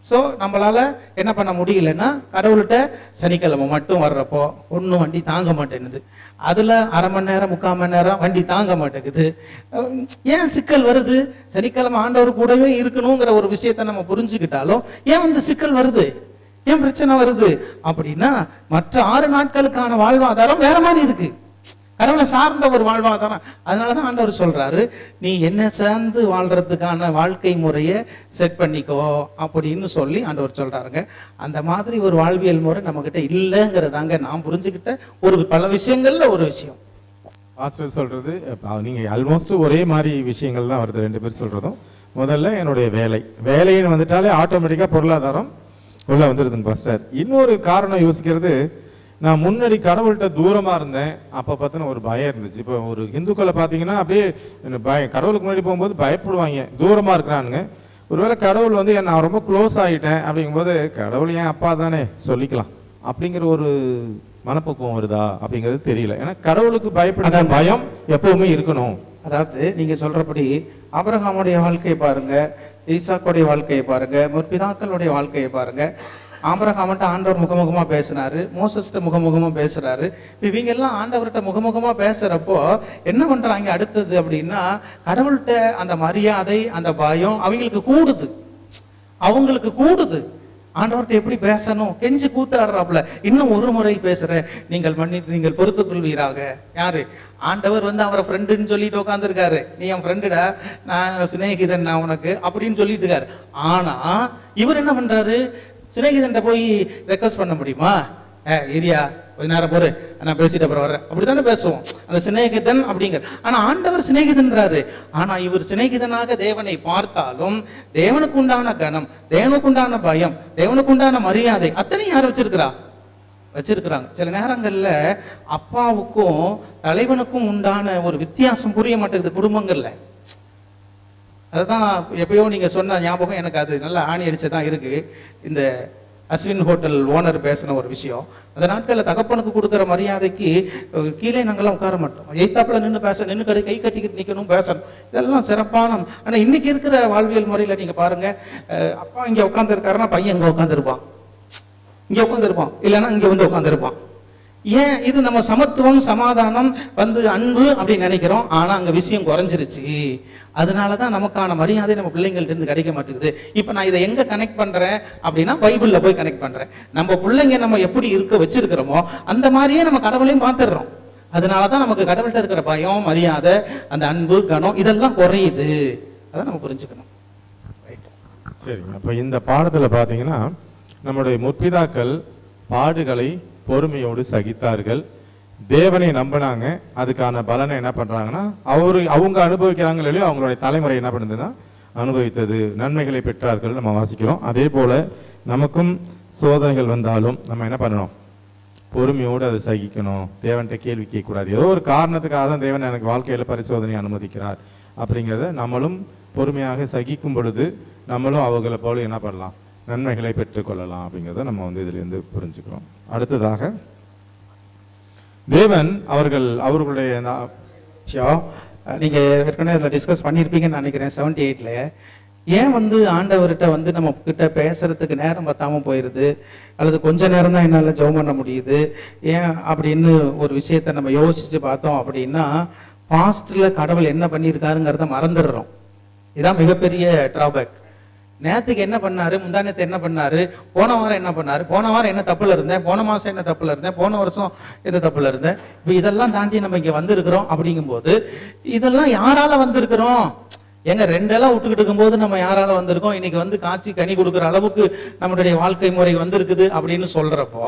ஸோ நம்மளால என்ன பண்ண முடியலன்னா கடவுள்கிட்ட சனிக்கிழமை மட்டும் வர்றப்போ ஒன்றும் வண்டி தாங்க மாட்டேங்குது, அதுல அரை மணி நேரம் 3/4 மணி நேரம் வண்டி தாங்க மாட்டேங்குது. ஏன் சிக்கல் வருது? சனிக்கிழமை ஆண்டவர் கூடவே இருக்கணுங்கிற ஒரு விஷயத்த நம்ம புரிஞ்சுக்கிட்டாலும் ஏன் வந்து சிக்கல் வருது, ஏன் பிரச்சனை வருது அப்படின்னா மற்ற 6 நாட்களுக்கான வாழ்வாதாரம் வேற மாதிரி இருக்கு, கடவுளை சார்ந்த ஒரு வாழ்வாதாரம். அதனாலதான் ஆண்டவர் சொல்றாரு, நீ என்ன சார்ந்து வாழ்றதுக்கான வாழ்க்கை முறையை செட் பண்ணிக்கோ அப்படின்னு சொல்லி ஆண்டவர் சொல்றாருங்க. அந்த மாதிரி ஒரு வாழ்வியல் முறை நம்ம கிட்ட இல்லைங்கிறதாங்க நான் புரிஞ்சுக்கிட்ட ஒரு பல விஷயங்கள்ல ஒரு விஷயம். பாஸ்டர் சொல்றது நீங்க ஆல்மோஸ்ட் ஒரே மாதிரி விஷயங்கள் தான் வருது 2 பேர் சொல்றதும். முதல்ல என்னுடைய வேலைன்னு வந்துட்டாலே ஆட்டோமேட்டிக்கா பொருளாதாரம் உள்ள வந்துருதுங்க பாஸ்டர். இன்னொரு காரணம் யோசிக்கிறது, நான் முன்னாடி கடவுள்கிட்ட தூரமா இருந்தேன், அப்ப பார்த்தினா ஒரு பயம் இருந்துச்சு. இப்போ ஒரு இந்துக்களை பார்த்தீங்கன்னா அப்படியே கடவுளுக்கு முன்னாடி போகும்போது பயப்படுவாங்க, தூரமா இருக்கிறானுங்க. ஒருவேளை கடவுள் வந்து நான் ரொம்ப க்ளோஸ் ஆகிட்டேன் அப்படிங்கும்போது கடவுள் என் அப்பா தானே சொல்லிக்கலாம் அப்படிங்கிற ஒரு மனப்பக்குவம் வருதா அப்படிங்கிறது தெரியல. ஏன்னா கடவுளுக்கு பயப்படுற பயம் எப்பவுமே இருக்கணும். அதாவது நீங்க சொல்றபடி ஆபிரகாமுடைய வாழ்க்கையை பாருங்க, ஈசாக்குடைய வாழ்க்கையை பாருங்க, முற்பிதாக்களுடைய வாழ்க்கையை பாருங்க. ஆபிரகாம்கிட்ட ஆண்டவர் முகமுகமா பேசினாரு, மோசஸ்ட்ட முகமுகமா பேசுறாரு. இவங்க எல்லாம் ஆண்டவர்கிட்ட முகமுகமா பேசுறப்போ என்ன பண்றாங்க அடுத்தது அப்படின்னா கடவுள்கிட்ட அந்த மரியாதை அந்த பயம் அவங்களுக்கு கூடுது. ஆண்டவர்கிட்ட எப்படி பேசணும் கெஞ்சி கூத்தாடுறாப்புல, இன்னும் ஒரு முறை பேசுற, நீங்கள் பொறுத்துக் கொள்வீராக. யாரு? ஆண்டவர் வந்து அவரை ஃப்ரெண்டுன்னு சொல்லிட்டு உட்காந்துருக்காரு, நீ என் ஃப்ரெண்டுடா, நான் சிநேகிதன் நான் உனக்கு அப்படின்னு சொல்லிட்டு இருக்காரு. ஆனா இவர் என்ன பண்றாரு? சிநேகிதன்ட்ட போய் ரெக்வஸ்ட் பண்ண முடியுமா? ஏரியா கொஞ்ச நேரம் போரு, நான் பேசிட்டு அப்புறம் வர்றேன், அப்படித்தானே பேசுவோம் அந்த சிநேகிதன் அப்படிங்கிற. ஆனா ஆண்டவர் சிநேகிதன்றாரு. ஆனா இவர் சிநேகிதனாக தேவனை பார்த்தாலும் தேவனுக்கு உண்டான கனம், தேவனுக்கு உண்டான பயம், தேவனுக்கு உண்டான மரியாதை அத்தனையும் யார் வச்சிருக்கிறாங்க. சில நேரங்கள்ல அப்பாவுக்கும் தலைவனுக்கும் உண்டான ஒரு வித்தியாசம் புரிய மாட்டேங்குது குடும்பங்கள்ல. அதுதான் எப்பயோ நீங்க சொன்ன ஞாபகம் எனக்கு அது நல்லா ஆணி அடிச்சதான் இருக்கு. இந்த அஸ்வின் ஹோட்டல் ஓனர் பேசின ஒரு விஷயம், அந்த நாட்களில் தகப்பனுக்கு கொடுக்குற மரியாதைக்கு கீழே நாங்கள்லாம் உட்கார மாட்டோம், எய்த்தாப்புல நின்று நின்று கை கட்டிக்கிட்டு நிற்கணும், பேசணும், இதெல்லாம் சிறப்பான. ஆனால் இன்னைக்கு இருக்கிற வாழ்வியல் முறையில் நீங்க பாருங்க, அப்பா இங்கே உட்காந்துருக்காருன்னா பையன் இங்கே உட்காந்துருப்பான், இல்லைன்னா இங்கே வந்து உட்காந்துருப்பான். ஏன்? இது நம்ம சமத்துவம் சமாதானம் வந்து அன்பு அப்படின்னு நினைக்கிறோம், ஆனா அங்க விஷயம் குறைஞ்சிருச்சு. அதனாலதான் நமக்கான மரியாதை நம்ம பிள்ளைங்கள்ட்ட இருந்து கிடைக்க மாட்டேங்குது. இப்ப நான் இதை எங்க கனெக்ட் பண்றேன் அப்படின்னா பைபிள்ல போய் கனெக்ட் பண்றேன். நம்ம பிள்ளைங்க நம்ம எப்படி இருக்க வச்சிருக்கிறோமோ அந்த மாதிரியே நம்ம கடவுளையும் பார்த்துடுறோம். அதனாலதான் நமக்கு கடவுள்கிட்ட இருக்கிற பயம், மரியாதை, அந்த அன்பு, கனம் இதெல்லாம் குறையுது. அதான் நம்ம புரிஞ்சுக்கணும். சரிங்க. அப்ப இந்த பாடத்துல பாத்தீங்கன்னா நம்முடைய முற்பிதாக்கள் பாடுகளை பொறுமையோடு சகித்தார்கள், தேவனை நம்பினாங்க, அதுக்கான பலனை என்ன பண்றாங்கன்னா அவங்க அனுபவிக்கிறாங்க இல்லையோ அவங்களுடைய தலைமுறை என்ன பண்ணுதுன்னா அனுபவித்தது, நன்மைகளை பெற்றார்கள் நம்ம வாசிக்கிறோம். அதே போல நமக்கும் சோதனைகள் வந்தாலும் நம்ம என்ன பண்ணணும்? பொறுமையோடு அதை சகிக்கணும், தேவன்கிட்ட கேள்வி கேட்கக்கூடாது. ஏதோ ஒரு காரணத்துக்காக தான் தேவன் எனக்கு வாழ்க்கையில பரிசோதனை அனுமதிக்கிறார் அப்படிங்கிறத நம்மளும் பொறுமையாக சகிக்கும் பொழுது நம்மளும் அவர்களை போல என்ன பண்ணலாம்? நன்மைகளை பெற்றுக்கொள்ளலாம் அப்படிங்கிறத நம்ம வந்து இதுல இருந்து புரிஞ்சுக்கிறோம். அடுத்ததாக தேவன் அவர்களுடைய நீங்க ஏற்கனவே டிஸ்கஸ் பண்ணியிருப்பீங்கன்னு நினைக்கிறேன் 78ல. ஏன் வந்து ஆண்டவர்கிட்ட வந்து நம்ம கிட்ட பேசுறதுக்கு நேரம் பத்தாம போயிருது, அல்லது கொஞ்ச நேரம் தான் என்னால ஜெபம் பண்ண முடியுது ஏன் அப்படின்னு ஒரு விஷயத்த நம்ம யோசிச்சு பார்த்தோம் அப்படின்னா பாஸ்ட்ல கடவுள் என்ன பண்ணியிருக்காருங்கிறத மறந்துடுறோம். இதுதான் மிகப்பெரிய டிராபேக். நேற்றுக்கு என்ன பண்ணாரு, முந்தானத்து என்ன பண்ணாரு, போன வாரம் என்ன பண்ணாரு, போன வாரம் என்ன தப்புல இருந்தேன், போன மாசம் என்ன தப்புல இருந்தேன், போன வருஷம் எந்த தப்புல இருந்தேன், இப்போ இதெல்லாம் தாண்டி நம்ம இங்க வந்திருக்கிறோம். அப்படிங்கும்போது இதெல்லாம் யாரால வந்திருக்கிறோம்? எங்க 2 எல்லாம் விட்டுக்கிட்டு இருக்கும்போது நம்ம யாரால வந்திருக்கோம்? இன்னைக்கு வந்து காய்ச்சி கனி கொடுக்குற அளவுக்கு நம்மளுடைய வாழ்க்கை முறை வந்திருக்குது அப்படின்னு சொல்றப்போ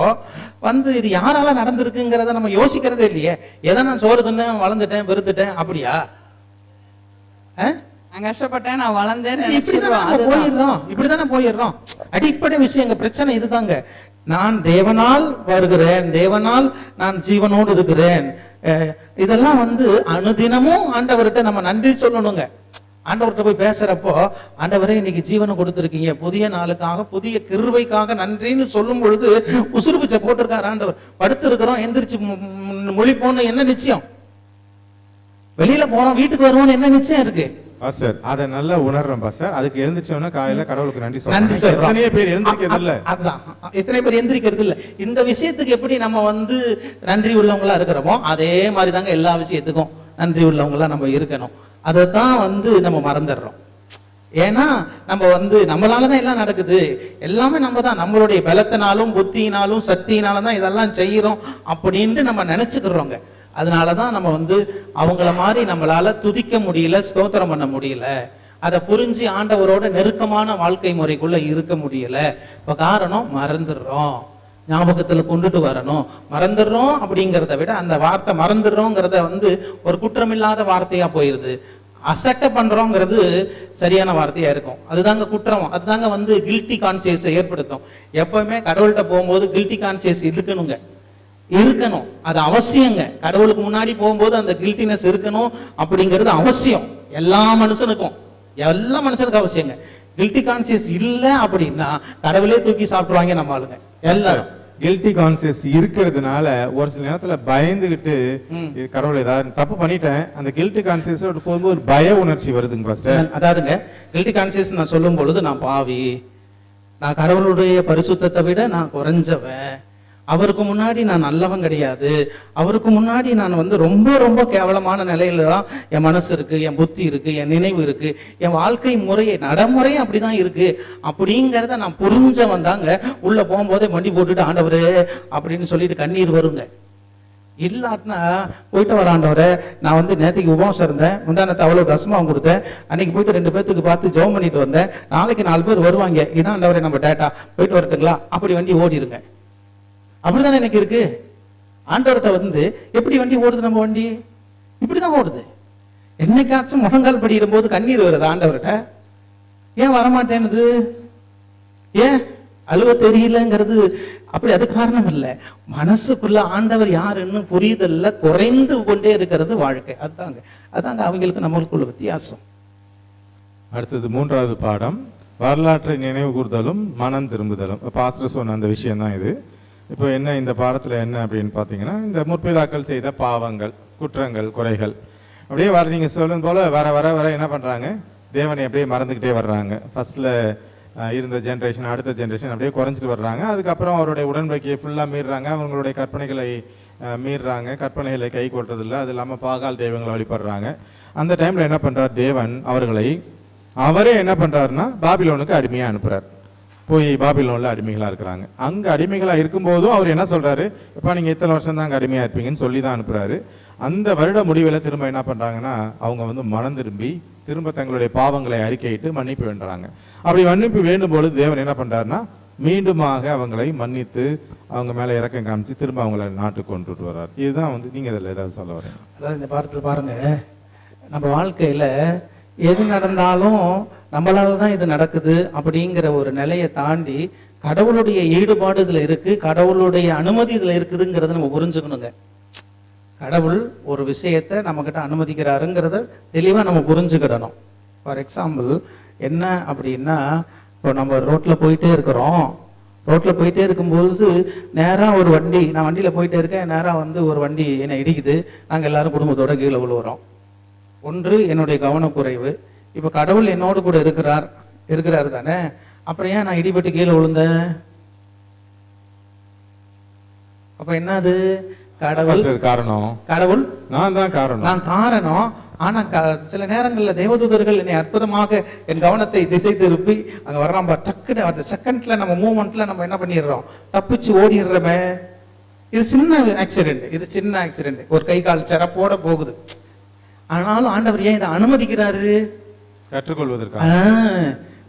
வந்து இது யாரால நடந்திருக்குங்கிறத நம்ம யோசிக்கிறதே இல்லையே. எதை நான் சோறு தின்னேன், வளர்ந்துட்டேன், பெருத்துட்டேன் அப்படியா? நான் கஷ்டப்பட்டேன், நான் வளர்ந்தேன்னு இப்படிதான் நினைச்சிருவோம். நம்ம போயிடுறோம், இப்படிதானே போயிடுறோம். அடிப்படை விஷயம் பிரச்சனை இதுதாங்க. நான் தேவனால் வருகிறேன், தேவனால் நான் ஜீவனோடு இருக்கிறேன். இதெல்லாம் வந்து அனுதினமும் ஆண்டவர்கிட்ட நம்ம நன்றி சொல்லணுங்க. ஆண்டவர்கிட்ட போய் பேசுறப்போ, ஆண்டவரே இன்னைக்கு ஜீவனை கொடுத்துருக்கீங்க, புதிய நாளுக்காக புதிய கிருபைக்காக நன்றின்னு சொல்லும் பொழுது உசுறு பிச்சை போட்டிருக்காரு ஆண்டவர். படுத்து இருக்கிறோம், எந்திரிச்சு முழிப்போன்னு என்ன நிச்சயம்? வெளியில போறோம், வீட்டுக்கு வருவோம்னு என்ன நிச்சயம் இருக்கு? பாஸ்டர் அதை நல்லா உணர்றோம் பாஸ்டர். அதுக்கு எழுந்திரிச்சோன்னா காலையில கடவுளுக்கு நன்றி நன்றி சொல்றோம். சொல்றோம். எத்தனை பேர் எழுந்திருக்கிறது இல்ல? அதுதான், எத்தனை பேர் எந்திரிக்கிறது இல்ல. இந்த விஷயத்துக்கு எப்படி நம்ம வந்து நன்றி உள்ளவங்களா இருக்கிறோமோ அதே மாதிரி தாங்க எல்லா விஷயத்துக்கும் நன்றி உள்ளவங்களா நம்ம இருக்கணும். அதைத்தான் வந்து நம்ம மறந்துடுறோம். ஏன்னா நம்ம வந்து நம்மளாலதான் எல்லாம் நடக்குது, எல்லாமே நம்ம தான், நம்மளுடைய பலத்தினாலும் புத்தியினாலும் சக்தியினாலும் தான் இதெல்லாம் செய்யறோம் அப்படின்ட்டு நம்ம நினைச்சுக்கிறோங்க. அதனாலதான் நம்ம வந்து அவங்கள மாதிரி நம்மளால துதிக்க முடியல, ஸ்தோத்திரம் பண்ண முடியல, அதை புரிஞ்சு ஆண்டவரோட நெருக்கமான வாழ்க்கை முறைக்குள்ள இருக்க முடியல. இப்ப காரணம் மறந்துடுறோம், ஞாபகத்துல கொண்டுட்டு வரணும். மறந்துடுறோம் அப்படிங்கிறத விட அந்த வார்த்தை மறந்துடுறோங்கிறத வந்து ஒரு குற்றமில்லாத வார்த்தையா போயிருது. அசட்டை பண்றோங்கிறது சரியான வார்த்தையா இருக்கும். அதுதாங்க குற்றம், அதுதாங்க வந்து கில்ட்டி கான்சியஸை ஏற்படுத்தும். எப்பவுமே கடவுள்கிட்ட போகும்போது கில்ட்டி கான்சியஸ் இருக்கணும், அது அவசியங்க. கடவுளுக்கு முன்னாடி போகும்போது அந்த கில்ட்டினஸ் இருக்கணும் அப்படிங்கிறது அவசியம். எல்லா மனுஷனுக்கும் அவசியங்க. கில்ட்டி கான்சியஸ் இல்ல அப்படின்னா கடவுளே தூக்கி சாப்பிடுவாங்க நம்ம ஆளுங்க எல்லாரும். கில்ட்டி கான்சியஸ் இருக்கிறதுனால ஒரு சில நேரத்துல பயந்துகிட்டு கடவுள் ஏதாவது தப்பு பண்ணிட்டேன், அந்த கில்ட்டி கான்சியஸ் போகும்போது ஒரு பய உணர்ச்சி வருதுங்க பாஸ்டர். அதாவதுங்க கில்ட்டி கான்சியஸ் நான் சொல்லும் பொழுது, நான் பாவி, நான் கடவுளுடைய பரிசுத்தத்தை விட நான் குறைஞ்சவன், அவருக்கு முன்னாடி நான் நல்லவன் கிடையாது, அவருக்கு முன்னாடி நான் வந்து ரொம்ப ரொம்ப கேவலமான நிலையில தான் என் மனசு இருக்கு, என் புத்தி இருக்கு, என் நினைவு இருக்கு, என் வாழ்க்கை முறையை நடைமுறை அப்படிதான் இருக்கு அப்படிங்கிறத நான் புரிஞ்சவன் தாங்க உள்ள போகும்போதே வண்டி போட்டுட்டு ஆண்டவரே அப்படின்னு சொல்லிட்டு கண்ணீர் வருங்க. இல்லாட்டினா போயிட்டு வர ஆண்டவரே, நான் வந்து நேற்றுக்கு உபவாசம் இருந்தேன், முந்தானத்தை அவ்வளவு தசமாவும் கொடுத்தேன், அன்னைக்கு போயிட்டு 2 பேத்துக்கு பார்த்து ஜெபம் பண்ணிட்டு வந்தேன், நாளைக்கு 4 பேர் வருவாங்க, இதான் ஆண்டவரே நம்ம டேட்டா, போயிட்டு வரட்டுங்களா அப்படி வண்டி ஓடிடுங்க. அப்படிதானே எனக்கு இருக்கு. ஆண்டவர்கிட்ட வந்து எப்படி வண்டி ஓடுது நம்ம வண்டி? இப்படிதான் ஓடுது. என்னைக்காச்சும் முழங்கால் படிக்கிற போது கண்ணீர் வருது ஆண்டவர்கிட்ட? ஏன் வரமாட்டேனுது? ஏன் அழுவ தெரியலங்கிறது அப்படி அது காரணம் இல்லை. மனசுக்குள்ள ஆண்டவர் யாருன்னு புரிதல்ல குறைந்து கொண்டே இருக்கிறது வாழ்க்கை. அதாங்க அவங்களுக்கு நம்மளுக்குள்ள வித்தியாசம். அடுத்தது 3வது பாடம், வரலாற்றை நினைவு கூர்தலும் மனம் திரும்புதலும். பாஸ்டர் சொன்ன அந்த விஷயம் தான் இது. இப்போ என்ன இந்த பாடத்தில் என்ன அப்படின்னு பார்த்தீங்கன்னா, இந்த முற்பிதாக்கள் செய்த பாவங்கள், குற்றங்கள், குறைகள் அப்படியே நீங்கள் சொல்லும் போல் வர வர வர என்ன பண்ணுறாங்க, தேவனை அப்படியே மறந்துக்கிட்டே வர்றாங்க. ஃபர்ஸ்ட்ல இருந்த ஜென்ரேஷன் அடுத்த ஜென்ரேஷன் அப்படியே குறைஞ்சிட்டு வர்றாங்க. அதுக்கப்புறம் அவருடைய உடன்படிக்கையை ஃபுல்லாக மீறுறாங்க, அவங்களுடைய கற்பனைகளை மீறுறாங்க, கற்பனைகளை கை கொள்றதில்லை. அது இல்லாமல் பாகால் தெய்வங்களை வழிபடுறாங்க. அந்த டைமில் என்ன பண்ணுறார் தேவன், அவரே என்ன பண்ணுறாருன்னா பாபிலோனுக்கு அடிமையாக அனுப்புகிறார். போய் பாபிலோன்ல அடிமைகளா இருக்கிறாங்க. அங்க அடிமைகளா இருக்கும்போதும் அவர் என்ன சொல்றாரு, இப்ப நீங்க இத்தனை வருஷம் தான் அங்க அடிமையா இருப்பீங்கன்னு சொல்லி தான் அனுப்புறாரு. அந்த வருட முடிவில் திரும்ப என்ன பண்றாங்கன்னா, அவங்க வந்து மனம் திரும்பி திரும்ப தங்களுடைய பாவங்களை அறிக்கையிட்டு மன்னிப்பு வேண்டுறாங்க. அப்படி மன்னிப்பு வேண்டும் பொழுது தேவன் என்ன பண்றாருன்னா, மீண்டுமாக அவங்களை மன்னித்து அவங்க மேல இறக்கம் காமிச்சு திரும்ப அவங்களை நாட்டுக்கு கொண்டுட்டு வர்றாரு. இதுதான் வந்து நீங்க இதில் ஏதாவது சொல்ல வரீங்க? அதாவது இந்த பாடத்தில் பாருங்க, நம்ம வாழ்க்கையில எது நடந்தாலும் நம்மளால தான் இது நடக்குது அப்படிங்கிற ஒரு நிலையை தாண்டி கடவுளுடைய ஈடுபாடு இதுல இருக்கு, கடவுளுடைய அனுமதி இதுல இருக்குதுங்கிறத நம்ம புரிஞ்சுக்கணுங்க. கடவுள் ஒரு விஷயத்தை நம்ம கிட்ட அனுமதிக்கிறாருங்கிறத தெளிவா நம்ம புரிஞ்சுக்கிடணும். ஃபார் எக்ஸாம்பிள் என்ன அப்படின்னா, இப்போ நம்ம ரோட்ல போயிட்டே இருக்கிறோம், ரோட்ல போயிட்டே இருக்கும்போது நேரா ஒரு வண்டி, நான் வண்டியில போயிட்டே இருக்கேன், நேரா வந்து ஒரு வண்டி என்னை இடிக்குது, நாங்க எல்லாரும் குடும்பத்தோட கீழே விழுவுறோம். ஒன்று என்னுடைய கவனக்குறைவு. இப்ப கடவுள் என்னோடு கூட இருக்கிறாரு தானே, அப்புறம் ஏன் நான் இடிபட்டு கீழே விழுந்தேன்? அப்ப என்னது? கடவுள் நான் காரணம். ஆனா சில நேரங்கள்ல தேவதூதர்கள் என்னை அற்புதமாக என் கவனத்தை திசை திருப்பி அங்க வர்றான், டக்குன்னு அந்த செகண்ட்ல நம்ம மூவ்மெண்ட்ல நம்ம என்ன பண்ணிடுறோம், தப்பிச்சு ஓடிடுறோமே. இது சின்ன ஆக்சிடென்ட், ஒரு கை கால் சிறப்போட போகுது. ஆனாலும் ஆண்டவர் ஏன் இதை அனுமதிக்கிறாரு? கற்றுக்கொள்வதற்காக.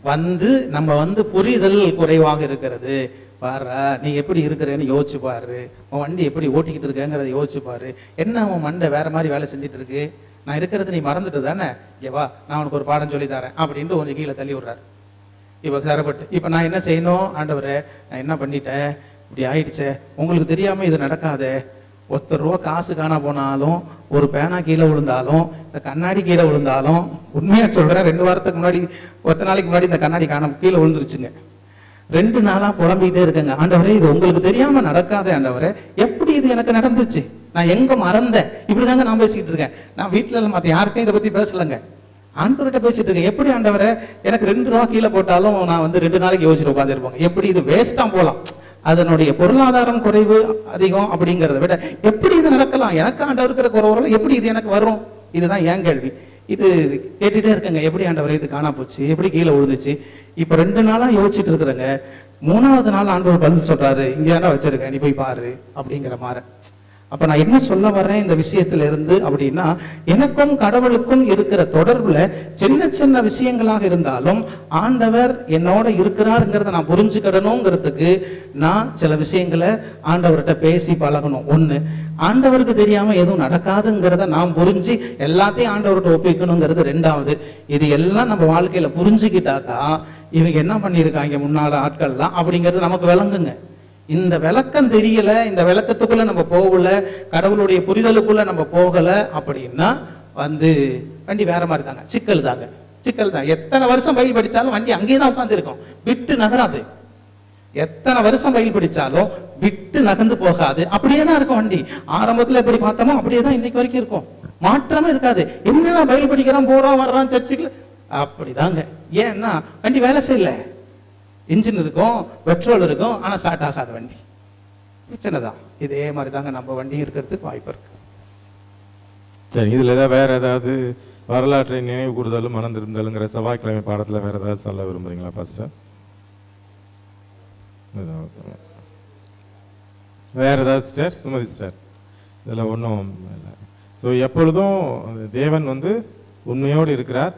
வந்து நம்ம வந்து புரிதல் குறைவாக இருக்கிறது. பாரு, நீ எப்படி இருக்கிறேன்னு யோசிச்சு பாரு, உன் வண்டி எப்படி ஓட்டிக்கிட்டு இருக்கேங்கிறத யோசிச்சு பாரு. என்ன உன் மண்டை வேற மாதிரி வேலை செஞ்சுட்டு இருக்கு? நான் இருக்கிறது நீ மறந்துட்டு தானே, ஏவா நான் உனக்கு ஒரு பாடம் சொல்லி தரேன் அப்படின்ட்டு கொஞ்சம் கீழே தள்ளி விடுறாரு. இப்போ கரப்பட்டு இப்போ நான் என்ன செய்யணும், ஆண்டவரே நான் என்ன பண்ணிட்டேன், இப்படி ஆயிடுச்சே, உங்களுக்கு தெரியாம இது நடக்காதே, ₹1 காசு காணா போனாலும், ஒரு பேனா கீழே விழுந்தாலும், இந்த கண்ணாடி கீழே விழுந்தாலும், உண்மையா சொல்றேன் 2 வாரத்துக்கு முன்னாடி 10 நாளைக்கு முன்னாடி இந்த கண்ணாடி கீழே விழுந்துருச்சுங்க. 2 நாளா புலம்பிக்கிட்டே இருக்கேங்க, ஆண்டவரே இது உங்களுக்கு தெரியாம நடக்காதே ஆண்டவரே, எப்படி இது எனக்கு நடந்துச்சு, நான் எங்க மறந்தேன், இப்படிதாங்க நான் பேசிக்கிட்டு இருக்கேன். நான் வீட்டுல மத்த யார்கிட்டையும் இதை பத்தி பேசலங்க, ஆண்டவர்கிட்ட பேசிட்டு இருக்கேன். எப்படி ஆண்டவரே எனக்கு ₹2 கீழே போட்டாலும் நான் வந்து 2 நாளைக்கு யோசிச்சுட்டு உட்காந்துருப்போங்க, எப்படி இது வேஸ்டா போலாம், அதனுடைய பொருளாதாரம் குறைவு அதிகம் அப்படிங்கிறத விட எப்படி இது நடக்கலாம், எனக்கு ஆண்டவர் இருக்கிற குறைவு எப்படி இது எனக்கு வரும், இதுதான் ஏன் கேள்வி. இது கேட்டுட்டே இருக்குங்க, எப்படி ஆண்டவரே இது காணா போச்சு, எப்படி கீழே விழுந்துச்சு. இப்ப 2 நாளா யோசிச்சுட்டு இருக்கிறேங்க. 3வது நாள் ஆண்டவர் பதில் சொல்றாரு, இங்கேடா வச்சிருக்கேன் நீ போய் பாரு அப்படிங்கிற மாதிரி. அப்ப நான் என்ன சொல்ல வர்றேன் இந்த விஷயத்துல இருந்து அப்படின்னா, எனக்கும் கடவுளுக்கும் இருக்கிற தொடர்புல சின்ன சின்ன விஷயங்களாக இருந்தாலும் ஆண்டவர் என்னோட இருக்கிறாருங்கிறத நான் புரிஞ்சுக்கிடணுங்கிறதுக்கு நான் சில விஷயங்களை ஆண்டவர்கிட்ட பேசி பழகணும். 1, ஆண்டவருக்கு தெரியாம எதுவும் நடக்காதுங்கிறத நான் புரிஞ்சு எல்லாத்தையும் ஆண்டவர்கிட்ட ஒப்பிக்கணுங்கிறது 2வது. இது எல்லாம் நம்ம வாழ்க்கையில புரிஞ்சுக்கிட்டா தான் இவங்க என்ன பண்ணியிருக்காங்க முன்னால ஆட்கள்லாம் அப்படிங்கிறது நமக்கு விளங்குங்க. இந்த விளக்கம் தெரியல, இந்த விளக்கத்துக்குள்ள நம்ம போகல, கடவுளுடைய புரிதலுக்குள்ள நம்ம போகல அப்படின்னா வந்து வண்டி வேற மாதிரி தாங்க, சிக்கல் தாங்க, சிக்கல் தான். எத்தனை வருஷம் பயில் படிச்சாலும் வண்டி அங்கேயே தான் உட்கார்ந்து இருக்கும், விட்டு நகராது. எத்தனை வருஷம் பயில் படிச்சாலும் விட்டு நகர்ந்து போகாது, அப்படியே தான் இருக்கும் வண்டி. ஆரம்பத்துல எப்படி பார்த்தோமோ அப்படியே தான் இன்னைக்கு வரைக்கும் இருக்கும், மாற்றமே இருக்காது. என்னன்னா பயில் படிக்கிறான், போறான் வர்றான் சர்ச்சுக்கு, அப்படிதாங்க. ஏன்னா வண்டி வேலை செய்யல, இன்ஜின் இருக்கும், பெட்ரோல் இருக்கும், ஆனா ஸ்டார்ட் ஆகாத வண்டி, பிரச்சனை தான். இதே மாதிரி தாங்க நம்ம வண்டி இருக்கிறதுக்கு வாய்ப்பு இருக்கு. சரி, இதுல ஏதாவது வேற ஏதாவது வரலாற்றை நினைவு கூறுதலும் மனம் திரும்புதலுங்கிற செவ்வாய்க்கிழமை பாடத்துல வேற ஏதாவது சொல்ல விரும்புறீங்களா பாஸ்டர்? வேற ஏதாவது சிஸ்டர்? சுமதி சிஸ்டர், இதுல ஒன்றும் இல்லை. ஸோ எப்பொழுதும் தேவன் வந்து உண்மையோடு இருக்கிறார்.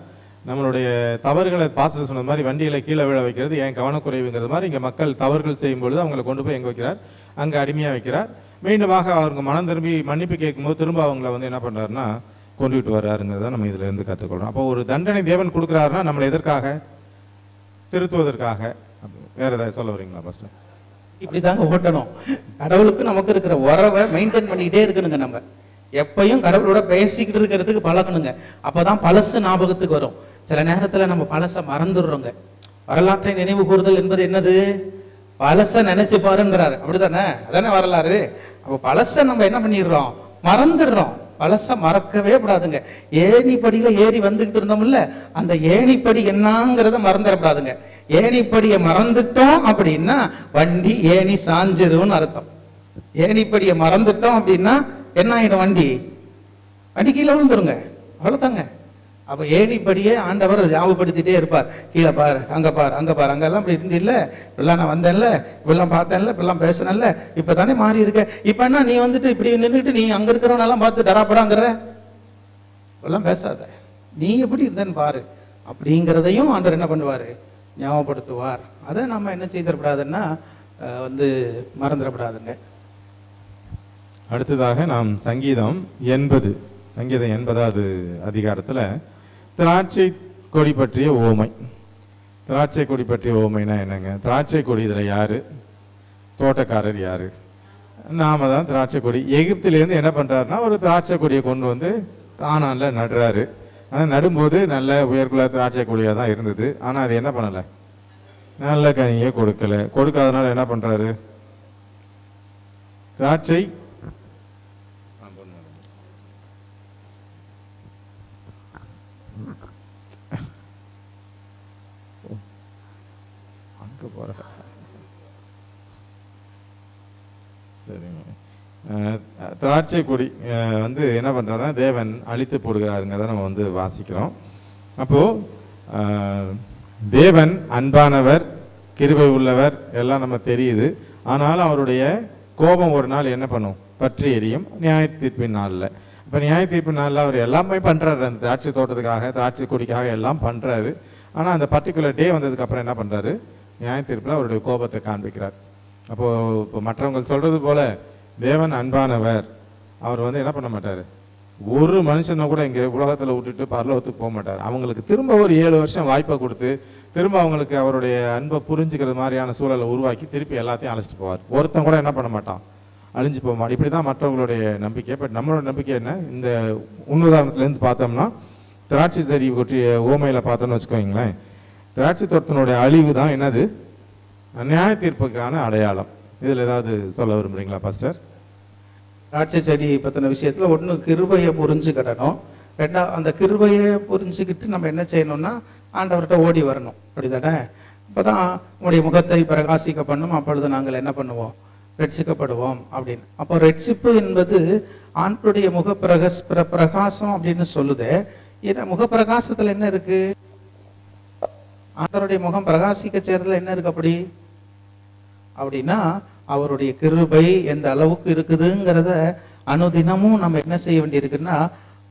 நம்மளுடைய தவறுகளை பாஸ்டர் சொன்ன மாதிரி வண்டிகளை கீழே விழ வைக்கிறது ஏன் கவனக்குறைவுங்கிறது மாதிரி இங்கே மக்கள் தவறுகள் செய்யும் பொழுது அவங்களை கொண்டு போய் எங்கே வைக்கிறார், அங்கே அடிமையாக வைக்கிறார். மீண்டுமாக அவங்க மனம் திரும்பி மன்னிப்பு கேட்கும்போது திரும்ப அவங்கள வந்து என்ன பண்ணுறாருன்னா கொண்டுகிட்டு வர்றாருங்கிறத நம்ம இதில் இருந்து கற்றுக்கொள்கிறோம். அப்போ ஒரு தண்டனை தேவன் கொடுக்குறாருன்னா நம்மளை எதற்காக? திருத்துவதற்காக. வேற ஏதாவது சொல்ல வரீங்களா பாஸ்டர்? இப்படிதாங்க ஓட்டணும். கடவுளுக்கு நமக்கு இருக்கிற உறவை மெயின்டைன் பண்ணிக்கிட்டே இருக்கணுங்க. நம்ம எப்பயும் கடவுளோட பேசிக்கிட்டு இருக்கிறதுக்கு பழகணுங்க. அப்பதான் பழசு ஞாபகத்துக்கு வரும். சில நேரத்துல நம்ம பழச மறந்துடுறோங்க. வரலாற்றை நினைவு கூறுதல் என்பது என்னது? பழச நினைச்சு பாருன்றாரு, அப்படித்தானே? அதானே வரலாறு. அப்ப பழச நம்ம என்ன பண்ணிடுறோம்? மறந்துடுறோம். பழச மறக்கவே கூடாதுங்க. ஏணிப்படியில ஏறி வந்துகிட்டு இருந்தோம்ல, அந்த ஏணிப்படி என்னங்கிறத மறந்துடக்கூடாதுங்க. ஏணிப்படியை மறந்துட்டோம் அப்படின்னா வண்டி ஏணி சாஞ்சிரும்னு அர்த்தம். ஏணிப்படியை மறந்துட்டோம் அப்படின்னா என்ன ஆயிடும்? வண்டி கீழே விழுந்துருங்க, அவ்வளவுதாங்க. அப்ப ஏணிப்படியே ஆண்டவர் ஞாபகப்படுத்திட்டே இருப்பார். கீழே பாரு, அங்க பாரு, அங்க பாரு, அங்கெல்லாம் இப்படி இருந்தில்ல, இப்பெல்லாம் நான் வந்தேன்ல, இப்பெல்லாம் பார்த்தேன்ல, இப்பெல்லாம் பேசினேன்ல, இப்பதானே மாறி இருக்க. இப்ப என்ன நீ வந்துட்டு இப்படி நின்றுட்டு நீ அங்க இருக்கிறவனெல்லாம் பார்த்து டராப்படாங்கிற இப்பெல்லாம் பேசாத, நீ எப்படி இருந்தேன்னு பாரு அப்படிங்கிறதையும் ஆண்டவர் என்ன பண்ணுவாரு? ஞாபகப்படுத்துவார். அதை நம்ம என்ன செய்திடக்கூடாதுன்னா மறந்துடக்கூடாதுங்க. அடுத்ததாக நாம் சங்கீதம் 80வது அதிகாரத்துல திராட்சை கொடி பற்றிய ஓமை. திராட்சை கொடி பற்றிய ஓமைனா என்னங்க? திராட்சை கொடி இதுல யாரு? தோட்டக்காரர் யாரு? நாம தான் திராட்சை கொடி. எகிப்திலேருந்து என்ன பண்றாருன்னா ஒரு திராட்சை கொடியை கொண்டு வந்து கானான்ல நடுறாரு. ஆனால் நடும்போது நல்ல உயர்குல திராட்சை கொடியாக தான் இருந்தது. ஆனால் அது என்ன பண்ணலை? நல்ல கனியை கொடுக்கல. கொடுக்காதனால என்ன பண்றாரு? திராட்சை அங்க போற சரிங்க. திராட்சை கொடி என்ன பண்றாருன்னா தேவன் அழித்து போடுகிறாருங்கிறத நம்ம வாசிக்கிறோம். அப்போ தேவன் அன்பானவர், கிருபை உள்ளவர் எல்லாம் நம்ம தெரியுது. ஆனாலும் அவருடைய கோபம் ஒரு நாள் என்ன பண்ணும்? பற்றி எரியும். நியாய தீர்ப்பின் நாளில். இப்போ நியாய தீர்ப்பின் நாளில் அவர் எல்லாமே பண்றாரு. அந்த திராட்சை தோட்டத்துக்காக, திராட்சை கொடிக்காக எல்லாம் பண்றாரு. ஆனால் அந்த பர்டிகுலர் டே வந்ததுக்கு அப்புறம் என்ன பண்றாரு? நியாய தீர்ப்பில் அவருடைய கோபத்தை காண்பிக்கிறார். அப்போ இப்போ மற்றவங்க சொல்றது போல தேவன் அன்பானவர், அவர் என்ன பண்ண மாட்டாரு? ஒரு மனுஷனை கூட இங்கே உலகத்தில் விட்டுட்டு பரலோகத்துக்கு போக மாட்டார். அவங்களுக்கு திரும்ப ஒரு 7 வருஷம் வாய்ப்பை கொடுத்து திரும்ப அவங்களுக்கு அவருடைய அன்பை புரிஞ்சுக்கிறது மாதிரியான சூழலை உருவாக்கி திருப்பி எல்லாத்தையும் அழைச்சிட்டு போவார். ஒருத்தன் கூட என்ன பண்ண மாட்டான், அழிஞ்சு போக மாட்டான். இப்படி தான் மற்றவங்களுடைய நம்பிக்கை. பட் நம்மளோட நம்பிக்கை என்ன? இந்த உதாரணத்துலேருந்து பார்த்தோம்னா திராட்சை செடி கொட்டிய ஓமையில் பார்த்தோன்னு வச்சுக்கோங்களேன், திராட்சை தோட்டத்தினுடைய அழிவு தான் என்னது? நியாய தீர்ப்புக்கான அடையாளம். இதில் ஏதாவது சொல்ல விரும்புறீங்களா பாஸ்டர்? திராட்சை செடி பற்றின விஷயத்தில் ஒன்று கிருபையை புரிஞ்சுக்கிடணும். அந்த கிருபையை புரிஞ்சுக்கிட்டு நம்ம என்ன செய்யணும்னா ஆண்டவர்கிட்ட ஓடி வரணும். அப்படிதானே? அப்போ தான் உங்களுடைய முகத்தை பிரகாசிக்க பண்ணும், அப்பொழுது நாங்கள் என்ன பண்ணுவோம்? ரட்சிக்கப்படுவோம் அப்படின்னு. அப்போ ரட்சிப்பு என்பது ஆண்டுடைய பிரகாசம் அப்படின்னு சொல்லுது. ஏன்னா முகப்பிரகாசத்தில் என்ன இருக்கு? ஆண்டவருடைய முகம் பிரகாசிக்க செய்யறதுல என்ன இருக்கு அப்படின்னா அவருடைய கிருபை எந்த அளவுக்கு இருக்குதுங்கிறத அனுதினமும் நம்ம என்ன செய்ய வேண்டி இருக்குன்னா